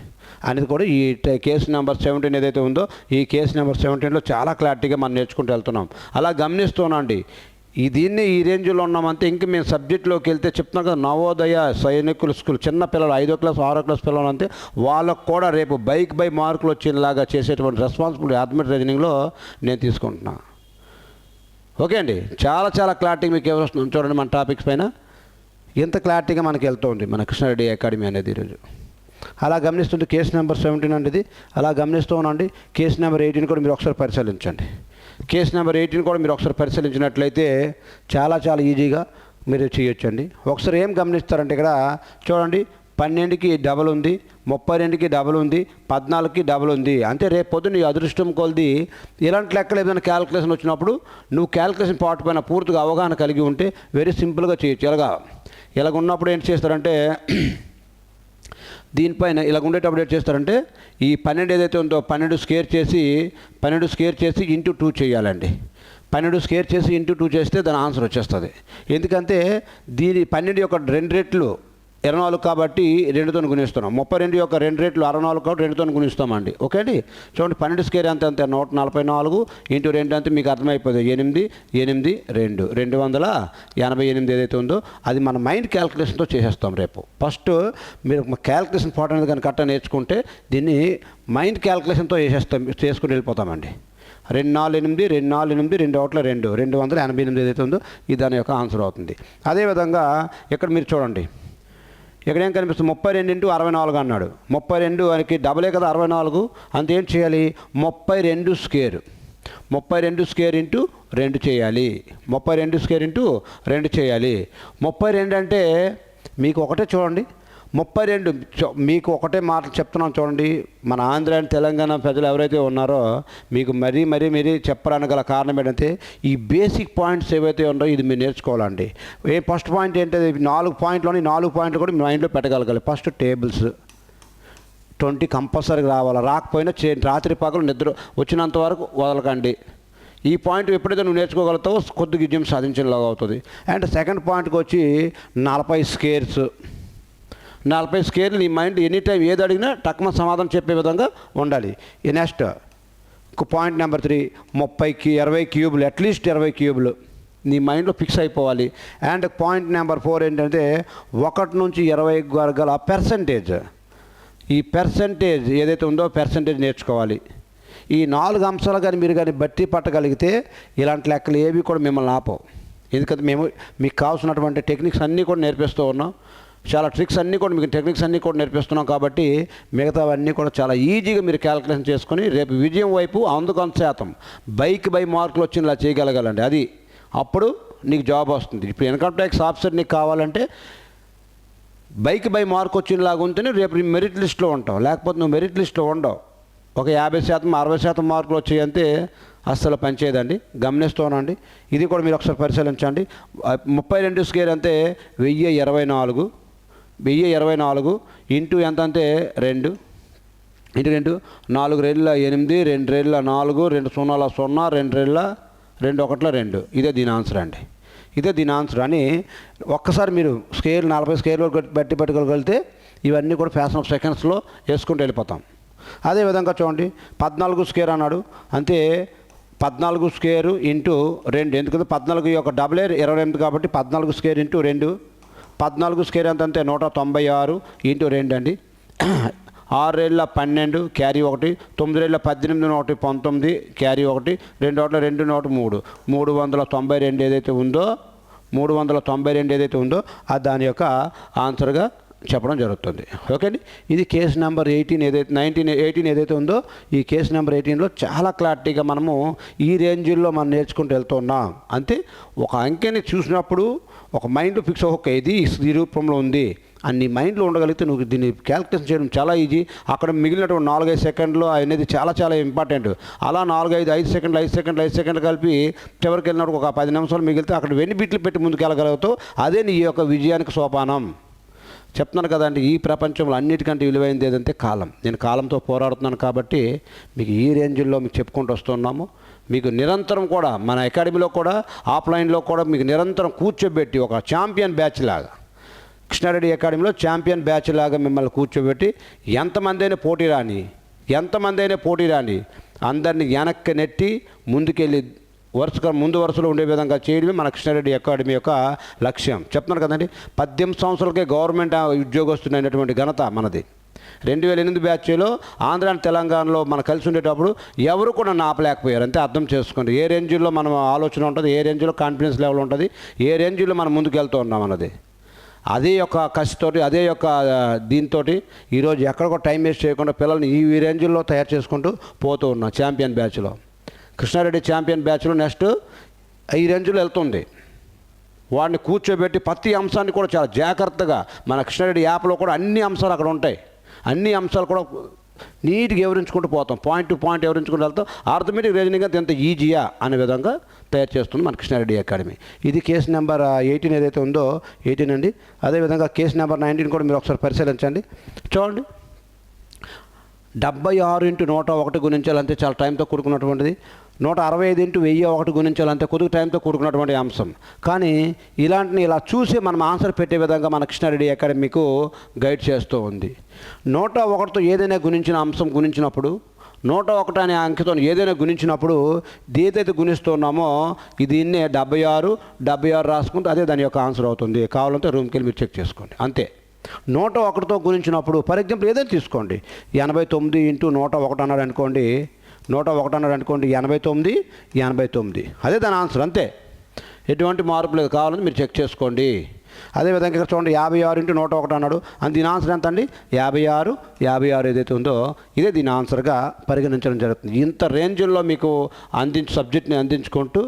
అనేది కూడా ఈ కేసు నెంబర్ 17 ఏదైతే ఉందో ఈ కేసు నెంబర్ 17లో చాలా క్లారిటీగా మనం నేర్చుకుంటూ వెళ్తున్నాం. అలా గమనిస్తున్నాండి. దీన్ని ఈ రేంజ్లో ఉన్నామంటే ఇంక మేము సబ్జెక్టులోకి వెళ్తే చెప్తున్నాం కదా, నవోదయ సైనికుల స్కూల్ చిన్న పిల్లలు 5వ క్లాస్ 6వ క్లాస్ పిల్లలు అంతే వాళ్ళకు కూడా రేపు బై మార్కులు వచ్చేలాగా చేసేటువంటి రెస్పాన్సిబిలిటీ అథమెటిక్ రీజనింగ్లో నేను తీసుకుంటున్నాను. ఓకే అండి. చాలా క్లారిటీ మీకు ఎవరు వస్తుంది చూడండి. మన టాపిక్స్ పైన ఎంత క్లారిటీగా మనకి వెళ్తూ ఉంది మన కృష్ణారెడ్డి అకాడమీ అనేది ఈరోజు. అలా గమనిస్తుంటే కేసు నెంబర్ 17 అనేది అలా గమనిస్తూ ఉండండి. కేసు నెంబర్ 18 కూడా మీరు ఒకసారి పరిశీలించండి. కేసు నెంబర్ 18 కూడా మీరు ఒకసారి పరిశీలించినట్లయితే చాలా ఈజీగా మీరు చేయొచ్చండి. ఒకసారి ఏం గమనిస్తారంటే ఇక్కడ చూడండి, 12కి డబల్ ఉంది, 32కి డబల్ ఉంది, 14కి డబల్ ఉంది. అంటే రేపు పొద్దున్న నీ అదృష్టం కొలిది ఇలాంటి లెక్కలు ఏదైనా క్యాలిక్యులేషన్ వచ్చినప్పుడు నువ్వు క్యాలిక్యులేషన్ పార్ట్ పైన పూర్తిగా అవగాహన కలిగి ఉంటే వెరీ సింపుల్గా చేయొచ్చు. ఇలాగ ఉన్నప్పుడు ఏం చేస్తారంటే దీనిపైన ఇలాగ ఉండేటప్పుడు ఏం చేస్తారంటే ఈ 12 ఏదైతే ఉందో 12 స్క్వేర్ చేసి ఇంటూ 2 చేయాలండి. 12 స్క్వేర్ చేసి ఇంటూ 2 చేస్తే దాని ఆన్సర్ వచ్చేస్తుంది. ఎందుకంటే దీని 12 యొక్క 2 రెట్లు 24 కాబట్టి 2తో గుణిస్తున్నాం. 32 యొక్క 2 రెట్లు 64 కాబట్టి 2తో గుణిస్తామండి. ఓకే అండి. చూడండి 12 స్క్వేర్ అంతే 144 ఇంటూ 2 అంతే మీకు అర్థమైపోతుంది. 8 8 2 288 ఏదైతే ఉందో అది మన మైండ్ క్యాలిక్యులేషన్తో చేసేస్తాం రేపు. ఫస్ట్ మీరు క్యాలిక్యులేషన్ పార్ట్ అనేది కానీ కరెక్ట్గా నేర్చుకుంటే దీన్ని మైండ్ క్యాలిక్యులేషన్తో చేసుకుని వెళ్ళిపోతామండి. 2 4 8 2 4 8 2 1 2 288 ఏదైతే ఉందో ఇది దాని యొక్క ఆన్సర్ అవుతుంది. అదేవిధంగా ఇక్కడ మీరు చూడండి, ఇక్కడ ఏం కనిపిస్తుంది 32 × 64 అన్నాడు. 32 వారికి డబలే కదా 64. అంతేం చేయాలి 32 స్క్వేర్ ఇంటూ 2 చేయాలి. 32 స్క్వేర్ ఇంటూ 2 చేయాలి. 32 అంటే మీకు ఒకటే చూడండి 32 మీకు ఒకటే మాట చెప్తున్నాను చూడండి. మన ఆంధ్ర అండ్ తెలంగాణ ప్రజలు ఎవరైతే ఉన్నారో మీకు మరీ చెప్పడానికి గల కారణం ఏంటంటే ఈ బేసిక్ పాయింట్స్ ఏవైతే ఉన్నాయో ఇది మీరు నేర్చుకోవాలండి. ఫస్ట్ పాయింట్ ఏంటంటే 4 పాయింట్లోని 4 పాయింట్లు కూడా మీ మైండ్లో పెట్టగలగాలి. ఫస్ట్ టేబుల్స్ 20 కంపల్సరీగా రావాలి. రాకపోయినా రాత్రి పగలు నిద్ర వచ్చినంత వరకు వదలకండి. ఈ పాయింట్ ఎప్పుడైతే నువ్వు నేర్చుకోగలుగుతావో కొద్దిగా విజయం సాధించేలాగా అవుతుంది. అండ్ సెకండ్ పాయింట్కి వచ్చి 40 స్క్వేర్స్ 40 స్క్వేర్లు నీ మైండ్ ఎనీ టైం ఏది అడిగినా టక్మ సమాధానం చెప్పే విధంగా ఉండాలి. నెక్స్ట్ పాయింట్ నెంబర్ 3 20 క్యూబులు అట్లీస్ట్ 20 క్యూబులు నీ మైండ్లో ఫిక్స్ అయిపోవాలి. అండ్ పాయింట్ నెంబర్ 4 ఏంటంటే 1 నుంచి 20 వరకు గల పెర్సెంటేజ్ ఈ పెర్సెంటేజ్ ఏదైతే ఉందో పెర్సెంటేజ్ నేర్చుకోవాలి. ఈ 4 అంశాలు కానీ మీరు కానీ బట్టి పట్టగలిగితే ఇలాంటి లెక్కలు ఏవి కూడా మిమ్మల్ని ఆపవు. ఎందుకంటే మేము మీకు కావాల్సినటువంటి టెక్నిక్స్ అన్నీ కూడా నేర్పిస్తూ ఉన్నాం. చాలా ట్రిక్స్ అన్నీ కూడా మీకు టెక్నిక్స్ అన్నీ కూడా నేర్పిస్తున్నాం కాబట్టి మిగతావన్నీ కూడా చాలా ఈజీగా మీరు క్యాలిక్యులేషన్ చేసుకొని రేపు విజయం వైపు 100% బై మార్కులు వచ్చేలా చేయగలగాలండి. అది అప్పుడు నీకు జాబ్ వస్తుంది. ఇప్పుడు ఇన్కమ్ ట్యాక్స్ ఆఫీసర్ నీకు కావాలంటే బై మార్క్ వచ్చేలాగా ఉంటేనే రేపు మెరిట్ లిస్ట్లో ఉంటావు. లేకపోతే నువ్వు మెరిట్ లిస్ట్లో ఉండవు. ఒక 50% 60% మార్కులు వచ్చాయంటే అస్సలు పనిచేయదండి. గమనిస్తూనండి. ఇది కూడా మీరు ఒకసారి పరిశీలించండి. 32 స్క్వేర్ అంటే 1024 1024 ఇంటూ ఎంత అంటే 2 ఇంటూ 2 4 2 8 2 2 4 2 0 0 2 2 2 1 2 ఇదే దీని ఆన్సర్ అండి. ఇదే దీని ఆన్సర్ అని ఒక్కసారి మీరు స్కేల్ 40 స్కేల్ వరకు బట్టి పెట్టుకోగలిగితే ఇవన్నీ కూడా ఫ్యాషన్ ఆఫ్ సెకండ్స్లో వేసుకుంటూ వెళ్ళిపోతాం. అదేవిధంగా చూడండి 14 స్క్వేర్ అన్నాడు, అంతే 14 స్క్వేర్ ఇంటూ 2, ఎందుకంటే 14 యొక్క డబుల్ 28 కాబట్టి 14 స్క్వేర్ ఇంటూ 2, 14 స్క్వేర్ ఎంత అంటే 196 ఇంటూ 2 అండి. 6 ఏళ్ళ 12 క్యారీ 1, 9 ఏళ్ళ 18 1 19 క్యారీ 1, 2 1 2 1 3 392 ఏదైతే ఉందో 392 ఏదైతే ఉందో అది దాని యొక్క ఆన్సర్గా చెప్పడం జరుగుతుంది. ఓకే అండి. ఇది కేసు నెంబర్ 18 ఏదైతే ఉందో ఈ కేసు నెంబర్ 18లో చాలా క్లారిటీగా మనము ఈ రేంజ్లో మనం నేర్చుకుంటూ వెళ్తున్నాం. అంతే ఒక అంకెని చూసినప్పుడు ఒక మైండ్లో ఫిక్స్ ఓకే ఇది ఈ రూపంలో ఉంది అన్ని మైండ్లో ఉండగలిగితే నువ్వు దీన్ని క్యాల్కులేషన్ చేయడం చాలా ఈజీ. అక్కడ మిగిలినటువంటి 4-5 సెకండ్లు అనేది చాలా చాలా ఇంపార్టెంట్. అలా 5 సెకండ్లు కలిపి చివరికి వెళ్ళినప్పుడు ఒక 10 నిమిషాలు మిగిలితే అక్కడ వెన్ని బిట్లు పెట్టి ముందుకు వెళ్ళగలుగుతావు. అదే నీ యొక్క విజయానికి సోపానం. చెప్తున్నాను కదండి, ఈ ప్రపంచంలో అన్నిటికంటే విలువైనది ఏదంటే కాలం. నేను కాలంతో పోరాడుతున్నాను కాబట్టి మీకు ఈ రేంజ్లో మీకు చెప్పుకుంటూ వస్తున్నాము. మీకు నిరంతరం కూడా మన అకాడమీలో కూడా ఆఫ్లైన్లో కూడా మీకు నిరంతరం కూర్చోబెట్టి ఒక ఛాంపియన్ బ్యాచ్ లాగా కృష్ణారెడ్డి అకాడమీలో ఛాంపియన్ బ్యాచ్ లాగా మిమ్మల్ని కూర్చోబెట్టి ఎంతమంది అయినా పోటీ రాని అందరినీ వెనక్కి నెట్టి ముందుకెళ్ళి ముందు వరుసలో ఉండే విధంగా చేయడమే మన కృష్ణారెడ్డి అకాడమీ యొక్క లక్ష్యం. చెప్తున్నాను కదండి, 18 సంవత్సరాలకే గవర్నమెంట్ ఉద్యోగస్తున్నటువంటి ఘనత మనది. 2008 బ్యాచ్లో ఆంధ్ర తెలంగాణలో మనం కలిసి ఉండేటప్పుడు ఎవరు కూడా ఆపలేకపోయారు. అంతే అర్థం చేసుకోండి ఏ రేంజ్లో మనం ఆలోచన ఉంటుంది, ఏ రేంజ్లో కాన్ఫిడెన్స్ లెవెల్ ఉంటుంది, ఏ రేంజ్లో మనం ముందుకు వెళ్తూ ఉన్నాం అన్నది. అదే యొక్క కసితోటి అదే యొక్క దీంతో ఈరోజు ఎక్కడికో టైం వేస్ట్ చేయకుండా పిల్లల్ని ఈ రేంజ్లో తయారు చేసుకుంటూ పోతూ ఉన్నాం. ఛాంపియన్ బ్యాచ్లో కృష్ణారెడ్డి ఛాంపియన్ బ్యాచ్లో నెక్స్ట్ ఈ రేంజ్లో వెళ్తుంది. వాడిని కూర్చోబెట్టి ప్రతి అంశాన్ని కూడా చాలా జాగ్రత్తగా మన కృష్ణారెడ్డి యాప్లో కూడా అన్ని అంశాలు అక్కడ ఉంటాయి. అన్ని అంశాలు కూడా నీట్గా వివరించుకుంటూ పోతాం. పాయింట్ టు పాయింట్ వివరించుకుంటూ వెళ్తాం. ఆర్థమెటిక్ రీజనింగ్ అంతా ఎంత ఈజీయా అనే విధంగా తయారు చేస్తుంది మన కృష్ణారెడ్డి అకాడమీ. ఇది కేసు నెంబర్ 18 ఏదైతే ఉందో 18 అండి. అదేవిధంగా కేసు నెంబర్ 19 కూడా మీరు ఒకసారి పరిశీలించండి. చూడండి 76 × 101 గుణించాలంటే చాలా టైంతో కూడుకున్నటువంటిది. 165 × 1001 గుణించాలంటే కొద్దిగా టైంతో కూడుకున్నటువంటి అంశం. కానీ ఇలాంటిని ఇలా చూసి మనం ఆన్సర్ పెట్టే విధంగా మన కృష్ణారెడ్డి అకాడమీకు గైడ్ చేస్తూ ఉంది. 101తో ఏదైనా గుణించిన అంశం గుణించినప్పుడు 101 అనే అంకెతో ఏదైనా గుణించినప్పుడు ఏదైతే గుణిస్తున్నామో దీన్నే 76 రాసుకుంటే అదే దాని యొక్క ఆన్సర్ అవుతుంది. కావాలంటే రూమ్కి వెళ్ళి మీరు చెక్ చేసుకోండి. అంతే. 101తో గుణించినప్పుడు ఫర్ ఎగ్జాంపుల్ ఏదైనా తీసుకోండి 89 × 101 అన్నాడు అనుకోండి, 101 అన్నాడు అనుకోండి 89 అదే దాని ఆన్సర్. అంతే, ఎటువంటి మార్పు లేదు. కావాలని మీరు చెక్ చేసుకోండి. అదేవిధంగా ఇక్కడ చూడండి 56 × 101 అన్నాడు, అని దీని ఆన్సర్ ఎంత అండి 56 ఏదైతే ఉందో ఇదే దీని ఆన్సర్గా పరిగణించడం జరుగుతుంది. ఇంత రేంజ్లో మీకు సబ్జెక్ట్ని అందించుకుంటూ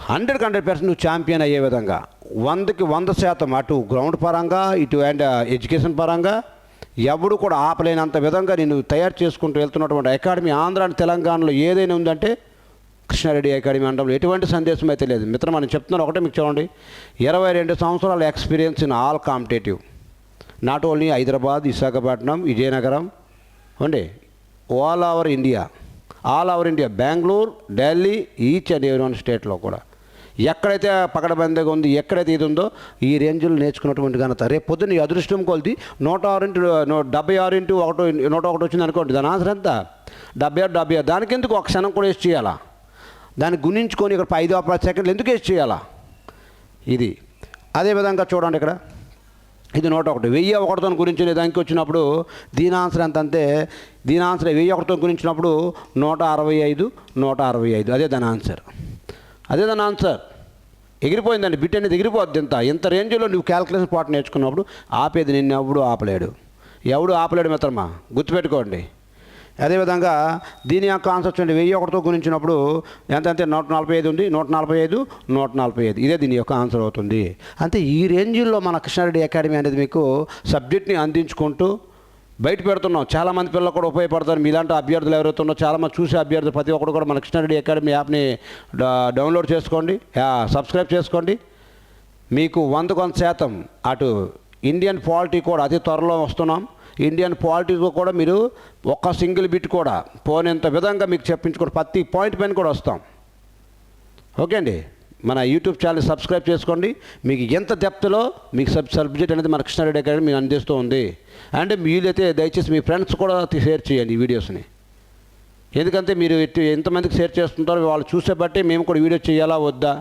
100% నువ్వు ఛాంపియన్ అయ్యే విధంగా 100కి 100% అటు గ్రౌండ్ పరంగా ఇటు అండ్ ఎడ్యుకేషన్ పరంగా ఎవడు కూడా ఆపలేనంత విధంగా నేను తయారు చేసుకుంటూ వెళ్తున్నటువంటి అకాడమీ ఆంధ్ర తెలంగాణలో ఏదైనా ఉందంటే కృష్ణారెడ్డి అకాడమీ అనడంలో ఎటువంటి సందేశం అయితే లేదు. మిత్రం మనం చెప్తున్నాను ఒకటే మీకు చూడండి, 22 సంవత్సరాల experience in all competitive, not only Hyderabad, Visakhapatnam, Vizianagaram అండి, all over India, Bengaluru, Delhi, each and every one స్టేట్లో కూడా ఎక్కడైతే పకడబందీగా ఉంది, ఎక్కడైతే ఇది ఉందో ఈ రేంజ్లో నేర్చుకున్నటువంటి ఘనత. రేపు పొద్దున్న అదృష్టం కొలిది 76 × 101 వచ్చింది అనుకోండి, దాని ఆన్సర్ ఎంత 76. దానికి ఎందుకు ఒక క్షణం కూడా వేస్ట్ చేయాలా? దాన్ని గుణించుకొని ఇక్కడ 5 సెకండ్లు ఎందుకు వేస్ట్ చేయాలా? ఇది అదేవిధంగా చూడండి ఇక్కడ ఇది 101 1001తో గురించిన దానికి వచ్చినప్పుడు దీని ఆన్సర్ ఎంత అంటే దీని ఆన్సర్ 1001తో గురించినప్పుడు 165 అదే దాని ఆన్సర్. ఎగిరిపోయిందండి, బిట్ అనేది ఎగిరిపోద్ది. ఇంత రేంజ్లో నువ్వు క్యాల్కులేషన్ పార్ట్ నేర్చుకున్నప్పుడు ఆపేది నిన్ను ఎవడు ఆపలేడు మిత్రమా, గుర్తుపెట్టుకోండి. అదేవిధంగా దీని యొక్క ఆన్సర్ చూడండి 1001తో గుణించినప్పుడు ఎంత అంటే 145 ఉంది, 145 ఇదే దీని యొక్క ఆన్సర్ అవుతుంది. అంటే ఈ రేంజ్లో మన కృష్ణారెడ్డి అకాడమీ అనేది మీకు సబ్జెక్ట్ని అందించుకుంటూ బయట పెడుతున్నాం. చాలామంది పిల్లలు కూడా ఉపయోగపడతారు. మీలాంటి అభ్యర్థులు ఎవరైతే ఉన్నారో చాలామంది చూసే అభ్యర్థులు ప్రతి ఒక్కరు కూడా మన కృష్ణారెడ్డి అకాడమీ యాప్ని డౌన్లోడ్ చేసుకోండి, సబ్స్క్రైబ్ చేసుకోండి. మీకు 100% అటు ఇండియన్ పాలిటీ కూడా అతి త్వరలో వస్తున్నాం. ఇండియన్ పాలిటీలో కూడా మీరు ఒక్క సింగిల్ బిట్ కూడా పోనేంత విధంగా మీకు చెప్పించుకోండి. ప్రతి పాయింట్ పైన కూడా వస్తాం. ఓకే అండి, మన యూట్యూబ్ ఛానల్ సబ్స్క్రైబ్ చేసుకోండి. మీకు ఎంత డెప్త్లో మీకు సబ్జెక్ట్ అనేది మన కృష్ణారెడ్డి అకాడమీ మీకు అందిస్తూ ఉంది. అంటే వీలైతే దయచేసి మీ ఫ్రెండ్స్ కూడా షేర్ చేయండి ఈ వీడియోస్ని. ఎందుకంటే మీరు ఎంతమందికి షేర్ చేస్తుంటారో వాళ్ళు చూసే బట్టి మేము కూడా వీడియో చేయాలా వద్దా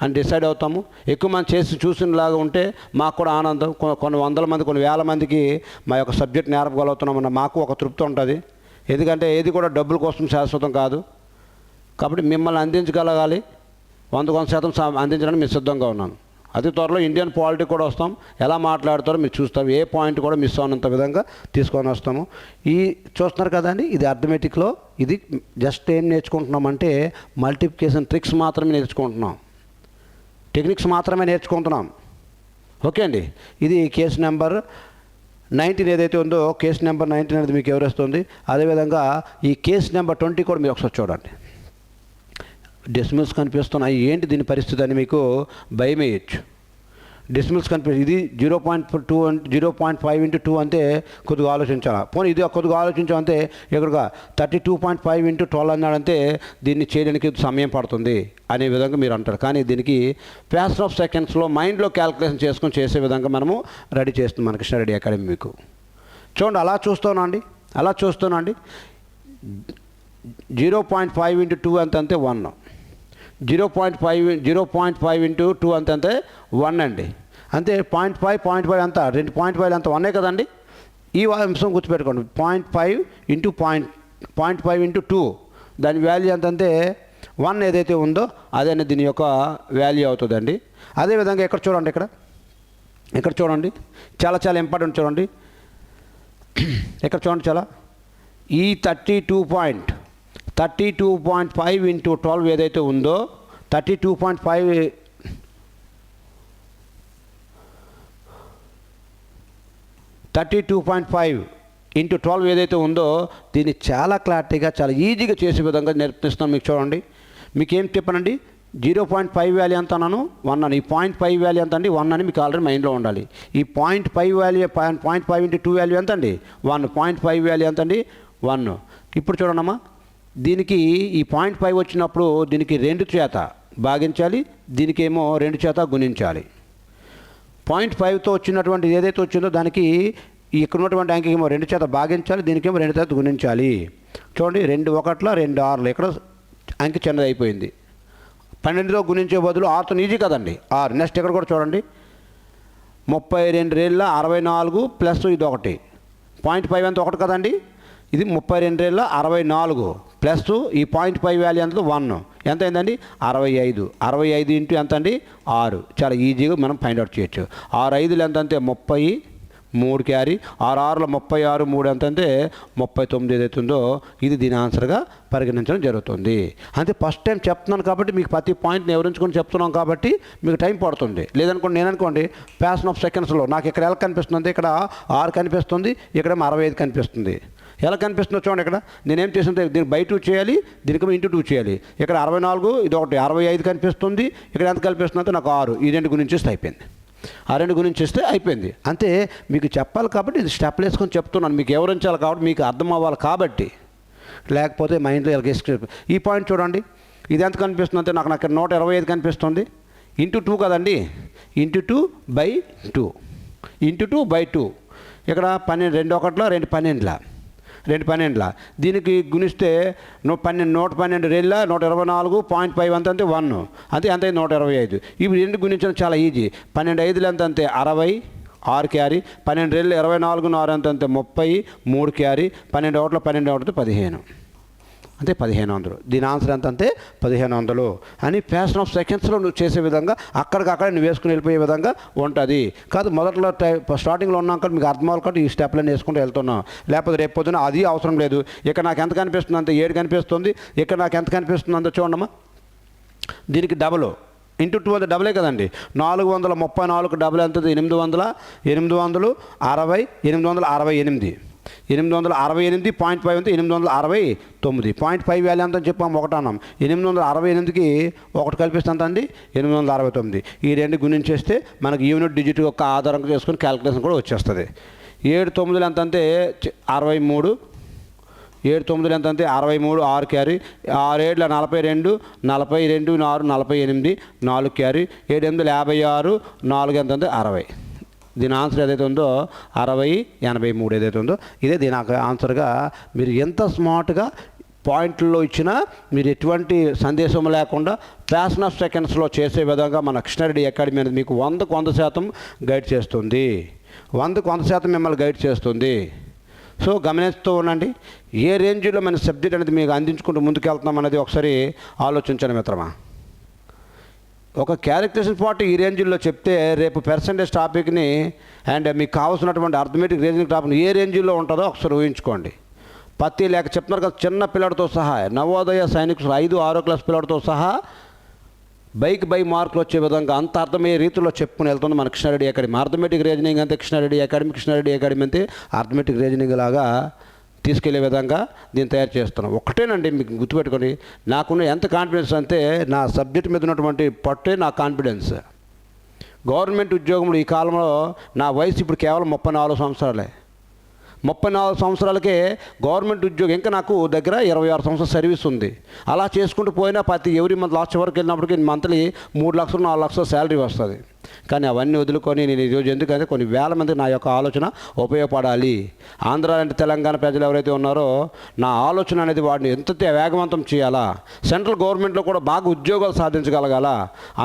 అని డిసైడ్ అవుతాము. ఎక్కువ మంది చేసి చూసినలాగా ఉంటే మాకు కూడా ఆనందం. కొన్ని వందల మంది, కొన్ని వేల మందికి మా యొక్క సబ్జెక్ట్ నేర్పగలుగుతున్నామన్న మాకు ఒక తృప్తి ఉంటుంది. ఎందుకంటే ఏది కూడా డబ్బుల కోసం శాశ్వతం కాదు. కాబట్టి మిమ్మల్ని అందించగలగాలి. 100% అందించడానికి మేము సిద్ధంగా ఉన్నాను. అతి త్వరలో ఇండియన్ పాలిటీ కూడా వస్తాం. ఎలా మాట్లాడతారో మీరు చూస్తాం. ఏ పాయింట్ కూడా మిస్ అవునంత విధంగా తీసుకొని వస్తాము. ఈ చూస్తున్నారు కదండి, ఇది అర్థమెటిక్లో ఇది జస్ట్ ఏం నేర్చుకుంటున్నామంటే మల్టిప్లికేషన్ ట్రిక్స్ మాత్రమే నేర్చుకుంటున్నాం, టెక్నిక్స్ మాత్రమే నేర్చుకుంటున్నాం. ఓకే అండి, ఇది కేసు నెంబర్ 19 ఏదైతే ఉందో కేసు నెంబర్ 19 అనేది మీకు ఎవరు వస్తుంది. అదేవిధంగా ఈ కేసు నెంబర్ 20 కూడా మీరు ఒకసారి చూడండి. డెసిమల్స్ కనిపిస్తున్నాయి. ఏంటి దీని పరిస్థితి అని మీకు భయమేయచ్చు. డెసిమల్స్ ఇది 0.2 0.5 × 2 అంటే కొద్దిగా ఆలోచించాలి. పోనీ ఇది కొద్దిగా ఆలోచించామంటే ఇక్కడగా 32.5 × 12 అన్నాడంటే దీన్ని చేయడానికి సమయం పడుతుంది అనే విధంగా మీరు అంటారు. కానీ దీనికి ఫ్యాక్షన్ ఆఫ్ సెకండ్స్లో మైండ్లో క్యాల్కులేషన్ చేసుకొని చేసే విధంగా మనము రెడీ చేస్తుంది మన కృష్ణారెడ్డి అకాడమీ మీకు. చూడండి, అలా చూస్తున్నాండి. 0.5 × 2 అంతే 1. 0.5 × 2 అంతే 1 అండి. అంతే 0.5 అంతా 2.5 అంతా 1 కదండి. ఈ అంశం గుర్తుపెట్టుకోండి. 0.5 × 2 దాని వాల్యూ ఎంతంటే 1 ఏదైతే ఉందో అదే దీని యొక్క వాల్యూ అవుతుందండి. అదేవిధంగా ఇక్కడ చూడండి, ఇక్కడ చూడండి, చాలా ఇంపార్టెంట్ చూడండి. ఇక్కడ చూడండి, చాలా ఈ 32.5 × 12 ఏదైతే ఉందో 32.5 × 12 ఏదైతే ఉందో దీన్ని చాలా క్లారిటీగా చాలా ఈజీగా చేసే విధంగా నేర్పిస్తాను మీకు. చూడండి, మీకు ఏం చెప్పానండి, 0.5 వాల్యూ ఎంత అన్నాను 1 అని. ఈ 0.5 వాల్యూ ఎంత అండి 1 అని మీకు ఆల్రెడీ మైండ్లో ఉండాలి. ఈ 0.5 వాల్యూ 0.5 × 2 వాల్యూ ఎంత అండి 1. 0.5 వాల్యూ ఎంత అండి 1. ఇప్పుడు చూడండమ్మా, దీనికి ఈ 0.5 వచ్చినప్పుడు దీనికి 2 చేత భాగించాలి, దీనికేమో 2 చేత గుణించాలి. 0.5తో వచ్చినటువంటి ఏదైతే వచ్చిందో దానికి ఇక్కడ ఉన్నటువంటి అంకెకేమో 2 చేత భాగించాలి, దీనికేమో 2 చేత గుణించాలి. చూడండి, 2 1 2 6 ఇక్కడ అంకె చిన్నది అయిపోయింది. 12తో గుణించే బదులు 6తో ఈజీ కదండి 6. నెక్స్ట్ ఇక్కడ కూడా చూడండి, 32 64 ప్లస్ ఇది 1. 0.5 అంత 1 కదండి. ఇది 32 64 ప్లస్ ఈ 0.5 వాల్యూ ఎంత 1 ఎంత అయిందండి 65. 65 × ఎంత అండి 6. చాలా ఈజీగా మనం ఫైండ్ అవుట్ చేయొచ్చు. 6 5 ఎంత అంటే 30, 3 క్యారీ, 6 6 36, 3 ఎంత అంటే 39 ఏదైతుందో ఇది దీని ఆన్సర్గా పరిగణించడం జరుగుతుంది. అంటే ఫస్ట్ టైం చెప్తున్నాను కాబట్టి మీకు ప్రతి పాయింట్ని వివరించుకొని చెప్తున్నాం కాబట్టి మీకు టైం పడుతుంది. లేదనుకోండి, నేననుకోండి ఫ్యాక్షన్ ఆఫ్ సెకండ్స్లో నాకు ఇక్కడ ఎలా కనిపిస్తుంది, ఇక్కడ 6 కనిపిస్తుంది, ఇక్కడ 65 కనిపిస్తుంది. ఎలా కనిపిస్తుందో చూడండి. ఇక్కడ నేనేం చేస్తుంటే దీనికి బై 2 చేయాలి, దీనికి × 2 చేయాలి. ఇక్కడ 64 ఇది 1 65 కనిపిస్తుంది, ఇక్కడ ఎంత కనిపిస్తుంది అంటే నాకు 6. ఈ 2 గురించి ఇస్తే అయిపోయింది. ఆ 2 గురించి ఇస్తే అయిపోయింది. అంతే మీకు చెప్పాలి కాబట్టి ఇది స్టెప్లు వేసుకొని చెప్తున్నాను. మీకు వివరించాలి కాబట్టి మీకు అర్థం అవ్వాలి కాబట్టి, లేకపోతే మైండ్లో ఇలా. ఈ పాయింట్ చూడండి, ఇది ఎంత కనిపిస్తుంది అంటే నాకు ఇక్కడ 125 కనిపిస్తుంది. × 2 కదండి, × 2/2 × 2/2. ఇక్కడ 12 2 1 2 12 దీనికి గుణిస్తే 112 2 124 0.5 అంత అంటే 1 అంతే ఎంత 125. ఇవి 2 గుణించడం చాలా ఈజీ. 12 5 ఎంత అంటే 60, 6 క్యారీ. 12 2 24 6 ఎంత అంటే 30, 3 క్యారీ. 12 1 12 15 అంటే 1500. దీని ఆన్సర్ ఎంత అంటే 1500 అని ఫ్యాక్షన్ ఆఫ్ సెకండ్స్లో నువ్వు చేసే విధంగా అక్కడికక్కడ నువ్వు వేసుకుని వెళ్ళిపోయే విధంగా ఉంటుంది. కాదు మొదట్లో స్టార్టింగ్లో ఉన్నాక మీకు అర్థం అవ్వాలి కాబట్టి ఈ స్టెప్లను వేసుకుంటూ వెళ్తున్నాం. లేకపోతే రేపు పొద్దున అది అవసరం లేదు. ఇక్కడ నాకు ఎంత కనిపిస్తుంది అంతే 7 కనిపిస్తుంది, ఇక్కడ నాకు ఎంత కనిపిస్తుంది అంత చూడమ్మా. దీనికి డబల్ × 2 అంటే డబలే కదండి. 434 డబల్ ఎంత 800 860 868. 868.5 అంతా 869. 0.5 వాల్యూ అంతా చెప్పాము ఒకటి అన్నాం. 868కి ఒకటి కలిపిస్తే ఎంత అండి 869. ఈ రెండు గుణించేస్తే మనకి యూనిట్ డిజిట్ యొక్క ఆధారంగా చేసుకుని క్యాలిక్యులేషన్ కూడా వచ్చేస్తుంది. 7/9 ఎంత అంటే 63. 7/9 ఎంత అంటే 63, 6 క్యారీ. 6/7 42, 42 6 48, 4 క్యారీ. 7/8 56, 4 ఎంత అంటే 60. దీని ఆన్సర్ ఏదైతే ఉందో 60/83 ఏదైతే ఉందో ఇదే దీని ఆన్సర్గా. మీరు ఎంత స్మార్ట్గా పాయింట్లో ఇచ్చినా మీరు ఎటువంటి సందేశం లేకుండా ఫ్యాషన్ ఆఫ్ సెకండ్స్లో చేసే విధంగా మన కృష్ణారెడ్డి అకాడమీ అనేది మీకు 100% గైడ్ చేస్తుంది. 100% మిమ్మల్ని గైడ్ చేస్తుంది. సో గమనిస్తూ ఉండండి, ఏ రేంజ్లో మన సబ్జెక్ట్ అనేది మీకు అందించుకుంటూ ముందుకు వెళ్తున్నాం అనేది ఒకసారి ఆలోచించండి మిత్రమా. ఒక క్యాలిక్యులేషన్ పార్ట్ ఈ రేంజ్లో చెప్తే రేపు పర్సంటేజ్ టాపిక్ని అండ్ మీకు కావాల్సినటువంటి అర్థమెటిక్ రీజనింగ్ టాపిక్ ఏ రేంజ్లో ఉంటుందో ఒకసారి ఊహించుకోండి. ప్రతి లేక చెప్తున్నారు కదా, చిన్న పిల్లడితో సహా నవోదయ సైనికులు 5, 6 క్లాస్ పిల్లడితో సహా బై మార్కులు వచ్చే విధంగా అంత అర్థమయ్యే రీతిలో చెప్పుకుని వెళ్తుంది మన కృష్ణారెడ్డి అకాడమీ. అర్థమెటిక్ రీజనింగ్ అంతే కృష్ణారెడ్డి అకాడమీ అంతే అర్థమెటిక్ రీజనింగ్ లాగా తీసుకెళ్లే విధంగా దీన్ని తయారు చేస్తున్నాం. ఒకటేనండి మీకు గుర్తుపెట్టుకొని, నాకున్న ఎంత కాన్ఫిడెన్స్ అంటే నా సబ్జెక్ట్ మీద ఉన్నటువంటి పట్టే నా కాన్ఫిడెన్స్. గవర్నమెంట్ ఉద్యోగంలో ఈ కాలంలో నా వయసు ఇప్పుడు కేవలం 34 సంవత్సరాలే. 34 సంవత్సరాలకే గవర్నమెంట్ ఉద్యోగం, ఇంకా నాకు దగ్గర 26 సంవత్సరాల సర్వీస్ ఉంది. అలా చేసుకుంటూ పోయినా ప్రతి ఎవ్రీ మంత్ లాస్ట్ వరకు వెళ్ళినప్పటికీ మంత్లీ 3 లక్షలు 4 లక్షల శాలరీ వస్తుంది. కానీ అవన్నీ వదులుకొని నేను ఈరోజు ఎందుకంటే కొన్ని వేల మందికి నా యొక్క ఆలోచన ఉపయోగపడాలి. ఆంధ్ర అంటే తెలంగాణ ప్రజలు ఎవరైతే ఉన్నారో నా ఆలోచన అనేది వాడిని ఎంత వేగవంతం చేయాలా, సెంట్రల్ గవర్నమెంట్లో కూడా బాగా ఉద్యోగాలు సాధించగలగాల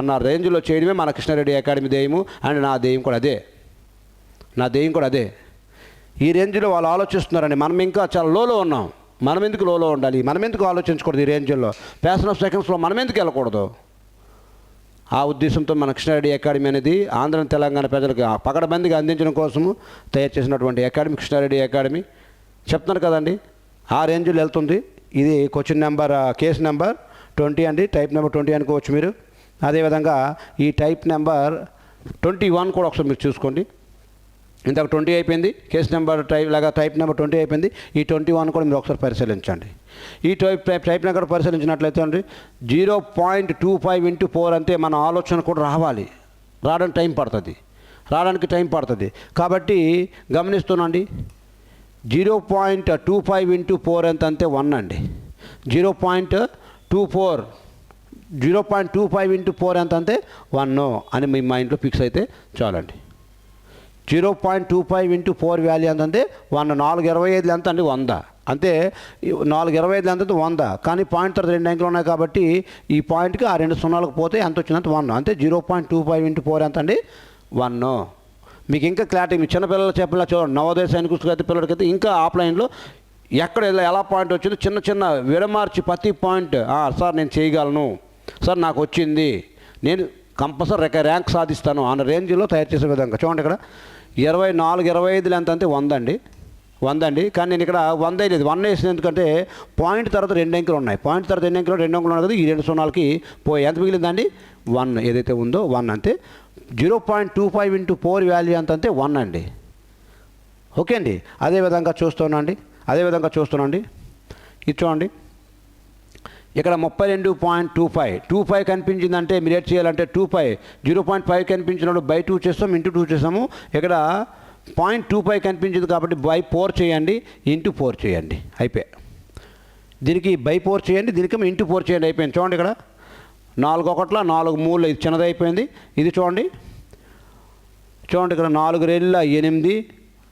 అన్న రేంజ్లో చేయడమే మన కృష్ణారెడ్డి అకాడమీ ధ్యేయము. అండ్ నా ధ్యేయం కూడా అదే. ఈ రేంజ్లో వాళ్ళు ఆలోచిస్తున్నారండి. మనం ఇంకా చాలా లోలో ఉన్నాం. మనం ఎందుకు లోలో ఉండాలి, మనం ఎందుకు ఆలోచించకూడదు? ఈ రేంజ్లో ఫ్యాషన్ ఆఫ్ సెకండ్స్లో మనం ఎందుకు వెళ్ళకూడదు? ఆ ఉద్దేశంతో మన కృష్ణారెడ్డి అకాడమీ అనేది ఆంధ్ర తెలంగాణ ప్రజలకు పకడ్బందీగా అందించడం కోసము తయారు చేసినటువంటి అకాడమీ కృష్ణారెడ్డి అకాడమీ. చెప్తున్నారు కదండి, ఆ రేంజ్లో వెళ్తుంది. ఇది కేస్ నెంబర్ 20 అండి, టైప్ నెంబర్ 20 అనుకోవచ్చు మీరు. అదేవిధంగా ఈ టైప్ నెంబర్ 21 కూడా ఒకసారి మీరు చూసుకోండి. ఇంతకు 20 అయిపోయింది, కేస్ నెంబర్ టైప్ నెంబర్ 20 అయిపోయింది. ఈ 21 కూడా మీరు ఒకసారి పరిశీలించండి. ఈ టైప్ నెంబర్ పరిశీలించినట్లయితే అండి 0.25 × 4 అంటే మన ఆలోచన కూడా రావడానికి టైం పడుతుంది. కాబట్టి గమనిస్తున్నాండి, 0.25 × 4 ఎంత అంటే 1 అండి. 0.25 × 4 ఎంత అంటే 1 అని మీ మైండ్లో ఫిక్స్ అయితే చాలండి. 0.25 × 4 వాల్యూ ఎంత అంటే 1. 4/25 ఎంత అండి 100. అంటే 4/25 ఎంత 100. కానీ పాయింట్ తర్వాత 2 అంకెలు ఉన్నాయి కాబట్టి ఈ పాయింట్కి ఆ 2 సున్నాలకు పోతే ఎంత వచ్చిందంటే 1. అంటే 0.25 × 4 ఎంత అండి 1. మీకు ఇంకా క్లారిటీ మీ చిన్నపిల్లలు చెప్పిన చూడండి, నవోదయ సైనికులకి అయితే పిల్లలకైతే ఇంకా ఆఫ్లైన్లో ఎక్కడ ఎలా పాయింట్ వచ్చిందో చిన్న విడమార్చి ప్రతి పాయింట్ సార్ నేను చేయగలను, సార్ నాకు వచ్చింది, నేను కంపల్సరీ ర్యాంక్ సాధిస్తాను అన్న రేంజ్లో తయారు చేసే విధంగా చూడండి. ఇక్కడ 24/25 ఎంత అంటే 100 అండి. కానీ నేను ఇక్కడ 100 లేదు, 1 వేసింది. ఎందుకంటే పాయింట్ తర్వాత 2 అంకెలు ఉన్నాయి. పాయింట్ తర్వాత 2 అంకెలు ఉన్నాయి కదా, ఈ 2 సున్నాలకి పోయి ఎంత మిగిలిందండి 1 ఏదైతే ఉందో 1 అంతే. 0.25 × 4 వాల్యూ ఎంత అంటే 1 అండి. ఓకే అండి. అదేవిధంగా చూస్తున్నాండి ఇది చూడండి, ఇక్కడ 32.25 కనిపించిందంటే మీరు ఏం చేయాలంటే 0.5 కనిపించినప్పుడు by 2 చేస్తాం, × 2 చేస్తాము. ఇక్కడ 0.25 కనిపించింది కాబట్టి by 4 చేయండి, × 4 చేయండి, అయిపోయాయి. దీనికి by 4 చేయండి, దీనికి × 4 చేయండి, అయిపోయింది. చూడండి ఇక్కడ 4 1 4 3 ఇది చిన్నది అయిపోయింది. ఇది చూడండి ఇక్కడ 4 2 8,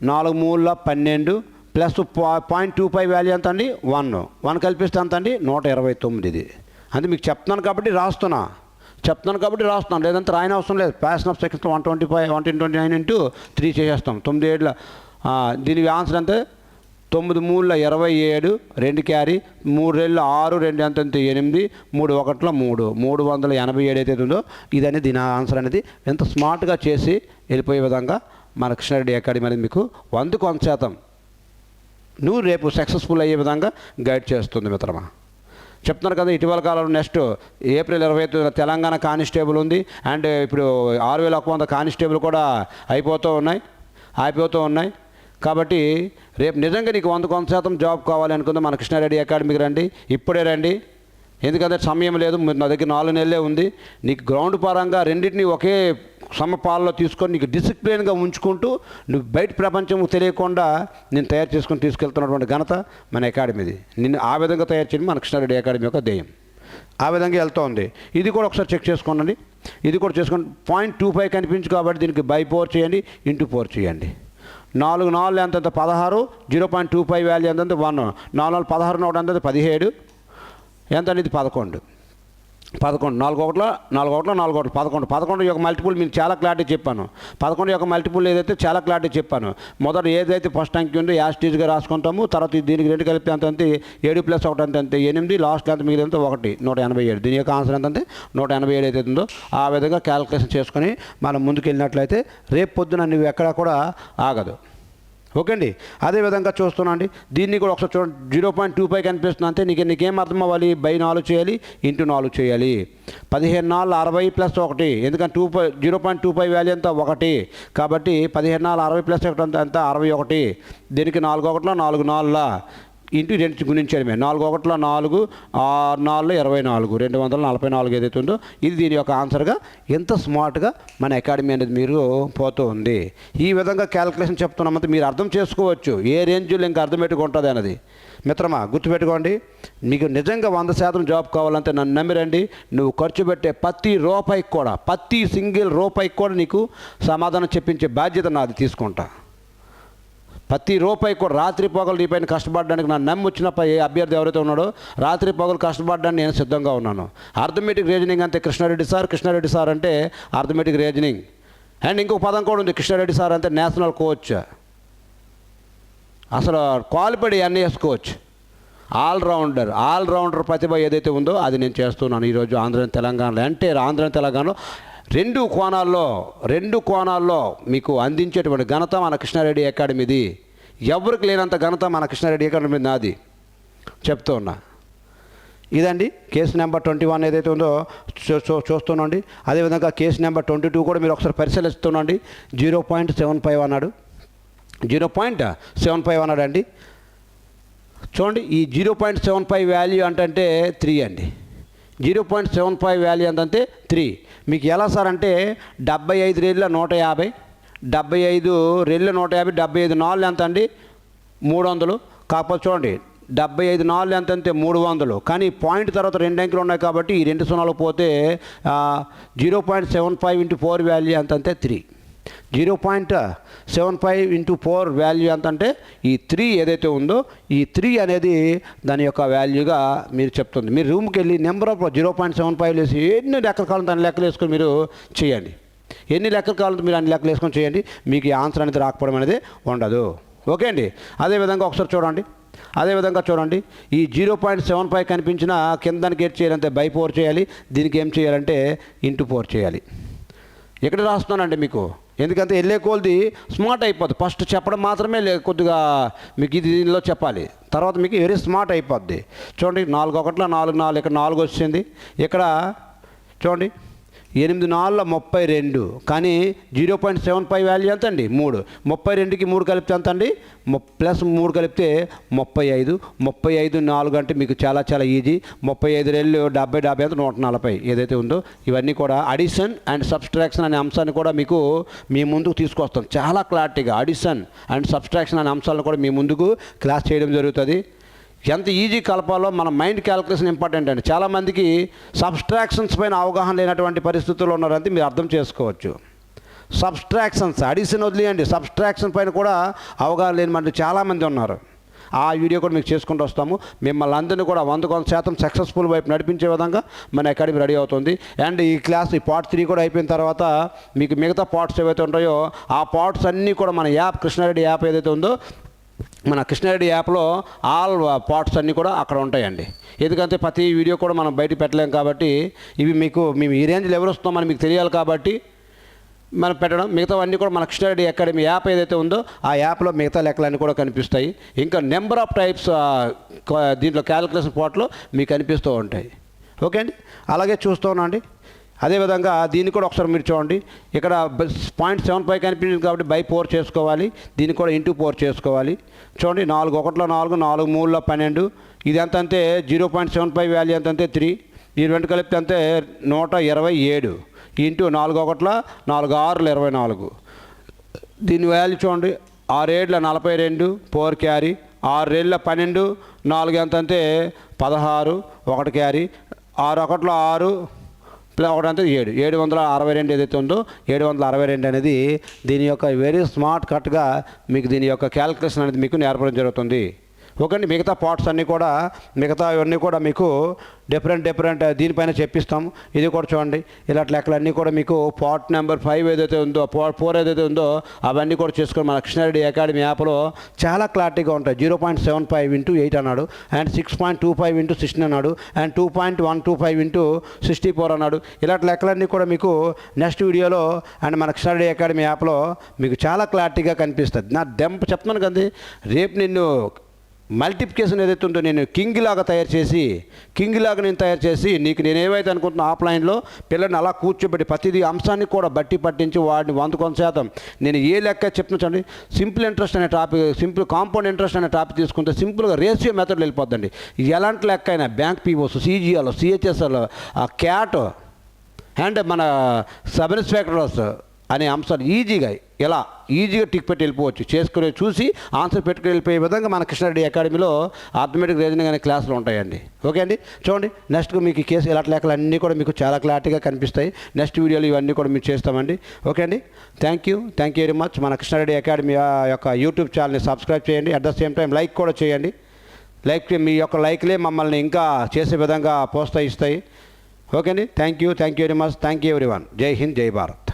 4 3 12 ప్లస్ 0.25 వాల్యూ ఎంత అండి 1 కలిపిస్తే ఎంత అండి 129. ఇది అంటే మీకు చెప్తున్నాను కాబట్టి రాస్తున్నాను, లేదంటే రాయని అవసరం లేదు. ఫ్యాషన్ ఆఫ్ సెకండ్స్లో 129 × 3 చేసేస్తాం. 9 7 దీని ఆన్సర్ అంతే 9 3 27, 2 క్యారీ, 3 2 6, 2 ఎంత 8, 3 1 387 అయితే ఉందో ఇదనేది దీని ఆన్సర్ అనేది ఎంత స్మార్ట్గా చేసి వెళ్ళిపోయే విధంగా మన కృష్ణారెడ్డి అకాడమీ అనేది మీకు 100% నువ్వు రేపు సక్సెస్ఫుల్ అయ్యే విధంగా గైడ్ చేస్తుంది మిత్రమా. చెప్తున్నారు కదా, ఇటీవల కాలంలో నెక్స్ట్ ఏప్రిల్ 25 తెలంగాణ కానిస్టేబుల్ ఉంది. అండ్ ఇప్పుడు 6100 కానిస్టేబుల్ కూడా అయిపోతూ ఉన్నాయి. కాబట్టి రేపు నిజంగా నీకు 100% జాబ్ కావాలి అనుకుందా మన కృష్ణారెడ్డి అకాడమీకి రండి, ఇప్పుడే రండి. ఎందుకంటే సమయం లేదు, నా దగ్గర 4 నెలలే ఉంది. నీకు గ్రౌండ్ పరంగా రెండింటిని ఒకే సమపాలలో తీసుకొని నీకు డిసిప్లిన్గా ఉంచుకుంటూ నువ్వు బయట ప్రపంచం తెలియకుండా నేను తయారు చేసుకొని తీసుకెళ్తున్నటువంటి ఘనత మన అకాడమీది. నిన్ను ఆ విధంగా తయారు చేయడం మన కృష్ణారెడ్డి అకాడమీ యొక్క ధ్యేయం. ఆ విధంగా వెళ్తోంది. ఇది కూడా ఒకసారి చెక్ చేసుకోండి. ఇది కూడా చేసుకోండి. 0.25 కనిపించు కాబట్టి దీనికి బై 4 చేయండి, ఇంటూ 4 చేయండి. 4 4 ఎంత 16, 0.25 వాల్యూ ఎంత 1, 4 16 నోట్ ఎంత 17, ఎంత అనేది 11. 4 1 11 యొక్క మల్టిపుల్ మీకు చాలా క్లారిటీ చెప్పాను. 11 యొక్క మల్టిపుల్ ఏదైతే చాలా క్లారిటీ చెప్పాను. మొదట ఏదైతే ఫస్ట్ అంకె ఉందో యాస్టీజ్గా రాసుకుంటాము. తర్వాత దీనికి 2 కలిపితే ఎంత అంతే 7 + 1 అంతే 8, లాస్ట్ ఎంత మిగిలితే 1 187. దీని యొక్క ఆన్సర్ ఎంత అంటే 187 ఏదైతే ఉందో ఆ విధంగా క్యాలిక్యులేషన్ చేసుకొని మనం ముందుకు వెళ్ళినట్లయితే రేపు పొద్దున నువ్వు ఎక్కడా కూడా ఆగదు. ఓకే అండి. అదేవిధంగా చూస్తున్నాండి. దీన్ని కూడా ఒకసారి చూడండి. 0.25 కనిపిస్తుంది అంతే. నీకేం అర్థం అవ్వాలి? బై 4 చేయాలి, ఇంటూ 4 చేయాలి. 15 4 60 + 1. ఎందుకంటే 0.25 వాల్యూ ఎంత 1 కాబట్టి 15 4 60 + 1 ఎంత 61. దీనికి 4 1 4 4 ఇంటూ 2 గుణించడమే. 4 1 4 6 4 24 244 ఏదైతే ఉందో ఇది దీని యొక్క ఆన్సర్గా ఎంత స్మార్ట్గా మన అకాడమీ అనేది మీరు పోతూ ఉంది. ఈ విధంగా క్యాలిక్యులేషన్ చెప్తున్నామంటే మీరు అర్థం చేసుకోవచ్చు ఏ రేంజ్లో ఇంకా అర్థం పెట్టుకుంటుంది అన్నది. మిత్రమా గుర్తుపెట్టుకోండి, మీకు నిజంగా 100% జాబ్ కావాలంటే నన్ను నమ్మిరండి. నువ్వు ఖర్చు పెట్టే ప్రతి రూపాయికి కూడా, ప్రతి సింగిల్ రూపాయికి కూడా నీకు సమాధానం చెప్పించే బాధ్యత నాది తీసుకుంటా. ప్రతి రూపాయి కూడా రాత్రి పగలు నీ పైన కష్టపడడానికి నన్ను నమ్మి వచ్చిన ఏ అభ్యర్థి ఎవరైతే ఉన్నాడో రాత్రి పగలు కష్టపడడానికి నేను సిద్ధంగా ఉన్నాను. అర్థమెటిక్ రీజనింగ్ అంతే. కృష్ణారెడ్డి సార్ అంటే అర్థమెటిక్ రీజనింగ్. అండ్ ఇంకొక పదం కూడా ఉంది, కృష్ణారెడ్డి సార్ అంటే నేషనల్ కోచ్, అసలు క్వాలిఫైడ్ ఎన్ఏఎస్ కోచ్, ఆల్రౌండర్ ప్రతిభ ఏదైతే ఉందో అది నేను చేస్తున్నాను ఈరోజు తెలంగాణలో. అంటే తెలంగాణలో రెండు కోణాల్లో మీకు అందించేటువంటి ఘనత మన కృష్ణారెడ్డి అకాడమీది. ఎవరికి లేనంత ఘనత మన కృష్ణారెడ్డి అకాడమీ నాది చెప్తూ ఉన్నా. ఇదండి కేసు నెంబర్ 21 ఏదైతే ఉందో చూస్తున్నాండి. అదేవిధంగా కేసు నెంబర్ 22 కూడా మీరు ఒకసారి పరిశీలిస్తున్నాండి. 0.75 అన్నాడు, 0.75 అన్నాడు అండి. చూడండి, ఈ 0.75 వాల్యూ అంటే 3 అండి. 0.75 వాల్యూ ఎంతంటే 3. మీకు ఎలా సార్ అంటే 75 రెళ్ళ 150, 75 రెళ్ళ 150, 75 4 ఎంత అండి 300. కాకపోతే చూడండి 75 4 ఎంత అంటే 300. కానీ పాయింట్ తర్వాత 2 అంకెలు ఉన్నాయి కాబట్టి ఈ 2 సున్నాలు పోతే 0.75 × 4 వాల్యూ ఎంత అంటే 3. 0.75 × 4 వాల్యూ ఎంత అంటే ఈ 3 ఏదైతే ఉందో ఈ 3 అనేది దాని యొక్క వాల్యూగా మీరు చెప్తుంది. మీరు రూమ్కి వెళ్ళి నెంబర్ ఆఫ్ 0.75 వేసి ఎన్ని లెక్కలు కావాలంటే అన్ని లెక్కలు వేసుకొని మీరు చేయండి. ఎన్ని లెక్కలు కావాలంటే మీరు అన్ని లెక్కలు వేసుకొని చేయండి. మీకు ఈ ఆన్సర్ అనేది రాకపోవడం అనేది ఉండదు. ఓకే అండి. అదేవిధంగా ఒకసారి చూడండి. ఈ 0.75 కనిపించిన కిందానికి ఏం చేయాలంటే బై 4 చేయాలి. దీనికి ఏం చేయాలంటే ఇంటూ 4 చేయాలి. ఎక్కడ రాస్తున్నానండి మీకు, ఎందుకంటే వెళ్ళే కొద్ది స్మార్ట్ అయిపోద్ది. ఫస్ట్ చెప్పడం మాత్రమే కొద్దిగా మీకు ఇది దీనిలో చెప్పాలి, తర్వాత మీకు వెరీ స్మార్ట్ అయిపోద్ది. చూడండి 4 1 4 4 ఇక్కడ 4 వచ్చింది. ఇక్కడ చూడండి 8 4 32. కానీ 0.75 వాల్యూ ఎంత అండి 3. 32కి 3 కలిపితే ఎంత అండి +3 కలిపితే 35. 35 4 అంటే మీకు చాలా ఈజీ. 35 రెళ్ళు 70 70 అంటే 140 ఏదైతే ఉందో ఇవన్నీ కూడా అడిషన్ అండ్ సబ్స్ట్రాక్షన్ అనే అంశాన్ని కూడా మీకు మీ ముందుకు తీసుకొస్తాం. చాలా క్లారిటీగా అడిషన్ అండ్ సబ్స్ట్రాక్షన్ అనే అంశాలను కూడా మీ ముందుకు క్లాస్ చేయడం జరుగుతుంది. ఎంత ఈజీ కలపాలో మన మైండ్ క్యాలిక్యులేషన్ ఇంపార్టెంట్ అండి. చాలామందికి సబ్స్ట్రాక్షన్స్ పైన అవగాహన లేనటువంటి పరిస్థితుల్లో ఉన్నారంటే మీరు అర్థం చేసుకోవచ్చు. సబ్స్ట్రాక్షన్స్ అడిషన్ వదిలేయండి, సబ్స్ట్రాక్షన్ పైన కూడా అవగాహన లేని మంది చాలామంది ఉన్నారు. ఆ వీడియో కూడా మీకు చేసుకుంటూ వస్తాము. మిమ్మల్ని అందరినీ కూడా 100% సక్సెస్ఫుల్ వైపు నడిపించే విధంగా మన అకాడమీ రెడీ అవుతుంది. అండ్ ఈ పార్ట్ 3 కూడా అయిపోయిన తర్వాత మీకు మిగతా పార్ట్స్ ఏవైతే ఉంటాయో ఆ పార్ట్స్ అన్నీ కూడా మన యాప్ కృష్ణారెడ్డి యాప్ ఏదైతే ఉందో మన కృష్ణారెడ్డి యాప్లో ఆల్ పార్ట్స్ అన్నీ కూడా అక్కడ ఉంటాయండి. ఎందుకంటే ప్రతి వీడియో కూడా మనం బయట పెట్టలేం కాబట్టి ఇవి మేము ఈ రేంజ్లో ఎవరు వస్తామని మీకు తెలియాలి కాబట్టి మనం పెట్టడం. మిగతావన్నీ కూడా మన కృష్ణారెడ్డి అకాడమీ యాప్ ఏదైతే ఉందో ఆ యాప్లో మిగతా లెక్కలన్నీ కూడా కనిపిస్తాయి. ఇంకా నెంబర్ ఆఫ్ టైప్స్ దీంట్లో క్యాలిక్యులేషన్ పార్ట్లో మీకు కనిపిస్తూ ఉంటాయి. ఓకే అండి. అలాగే చూస్తూ ఉన్నాండి. అదేవిధంగా దీన్ని కూడా ఒకసారి మీరు చూడండి. ఇక్కడ 0.75 కనిపించింది కాబట్టి బై 4 చేసుకోవాలి. దీన్ని కూడా ఇంటూ 4 చేసుకోవాలి. చూడండి 4 1లో 4, 4 3లో 12. ఇది ఎంత అంటే 0.75 వాల్యూ ఎంత అంటే 3. ఈ రెండు కలిపితే అంతే 127 ఇంటూ 4 1లో 4 6 24. దీని వాల్యూ చూడండి 6 7 42 4 క్యారీ, 6 2 12, 4 ఎంత అంటే 16 1 క్యారీ, 6 1లో 6 ప్లస్ 1 అంటే 7 762 ఏదైతే ఉందో 762 అనేది దీని యొక్క వెరీ స్మార్ట్ కట్గా మీకు దీని యొక్క క్యాలిక్యులేషన్ అనేది మీకు నేర్పడం జరుగుతుంది. ఓకే అండి. మిగతా పార్ట్స్ అన్నీ కూడా ఇవన్నీ కూడా మీకు డిఫరెంట్ దీనిపైన చెప్పిస్తాము. ఇది కూడా చూడండి ఇలాంటి లెక్కలన్నీ కూడా మీకు పార్ట్ నెంబర్ 5 ఏదైతే ఉందో, పార్ట్ 4 ఏదైతే ఉందో అవన్నీ కూడా చేసుకొని మన కృష్ణారెడ్డి అకాడమీ యాప్లో చాలా క్లారిటీగా ఉంటాయి. 0.75 ఇంటూ 8 అన్నాడు, అండ్ 6.25 ఇంటూ 16 అన్నాడు, అండ్ 2.125 ఇంటూ 64 అన్నాడు. ఇలాంటి లెక్కలన్నీ కూడా మీకు నెక్స్ట్ వీడియోలో అండ్ మన కృష్ణారెడ్డి అకాడమీ యాప్లో మీకు చాలా క్లారిటీగా కనిపిస్తుంది. నా చెప్తున్నాను కదండి, రేపు నిన్ను మల్టిప్లికేషన్ ఏదైతే ఉందో నేను కింగ్ లాగా తయారు చేసి నీకు నేను ఏవైతే అనుకుంటున్నా ఆఫ్లైన్లో పిల్లల్ని అలా కూర్చోబెట్టి ప్రతిదీ అంశాన్ని కూడా బట్టి పట్టించి వాడిని 100% నేను ఏ లెక్క చెప్తున్నా చూడండి. సింపుల్ ఇంట్రెస్ట్ అనే టాపిక్, సింపుల్ కాంపౌండ్ ఇంట్రెస్ట్ అనే టాపిక్ తీసుకుంటే సింపుల్గా రేషియో మెథడ్లో వెళ్ళిపోద్దండి. ఎలాంటి లెక్క అయినా bank POs, CGL, CHSL, cat and మన సబ్ ఇన్స్పెక్టర్స్ అనే అంశాలు ఈజీగా టిక్ పెట్టి వెళ్ళిపోవచ్చు. చేసుకుని చూసి ఆన్సర్ పెట్టుకుని వెళ్ళిపోయే విధంగా మన కృష్ణారెడ్డి అకాడమీలో అర్థమెటిక్ రీజనింగ్ అనే క్లాసులు ఉంటాయండి. ఓకే అండి. చూడండి నెక్స్ట్ మీకు ఈ కేసు ఇలాంటి లెక్కలు అన్నీ కూడా మీకు చాలా క్లారిటీగా కనిపిస్తాయి. నెక్స్ట్ వీడియోలో ఇవన్నీ కూడా మీకు చేస్తామండి. ఓకే అండి. Thank you very much. మన కృష్ణారెడ్డి అకాడమీ యొక్క యూట్యూబ్ ఛానల్ని సబ్స్క్రైబ్ చేయండి. At the same time like కూడా చేయండి. మీ యొక్క లైక్లే మమ్మల్ని ఇంకా చేసే విధంగా ప్రోత్సహిస్తాయి. ఓకే అండి. Thank you very much. Thank you everyone. జై హింద్, జై భారత్.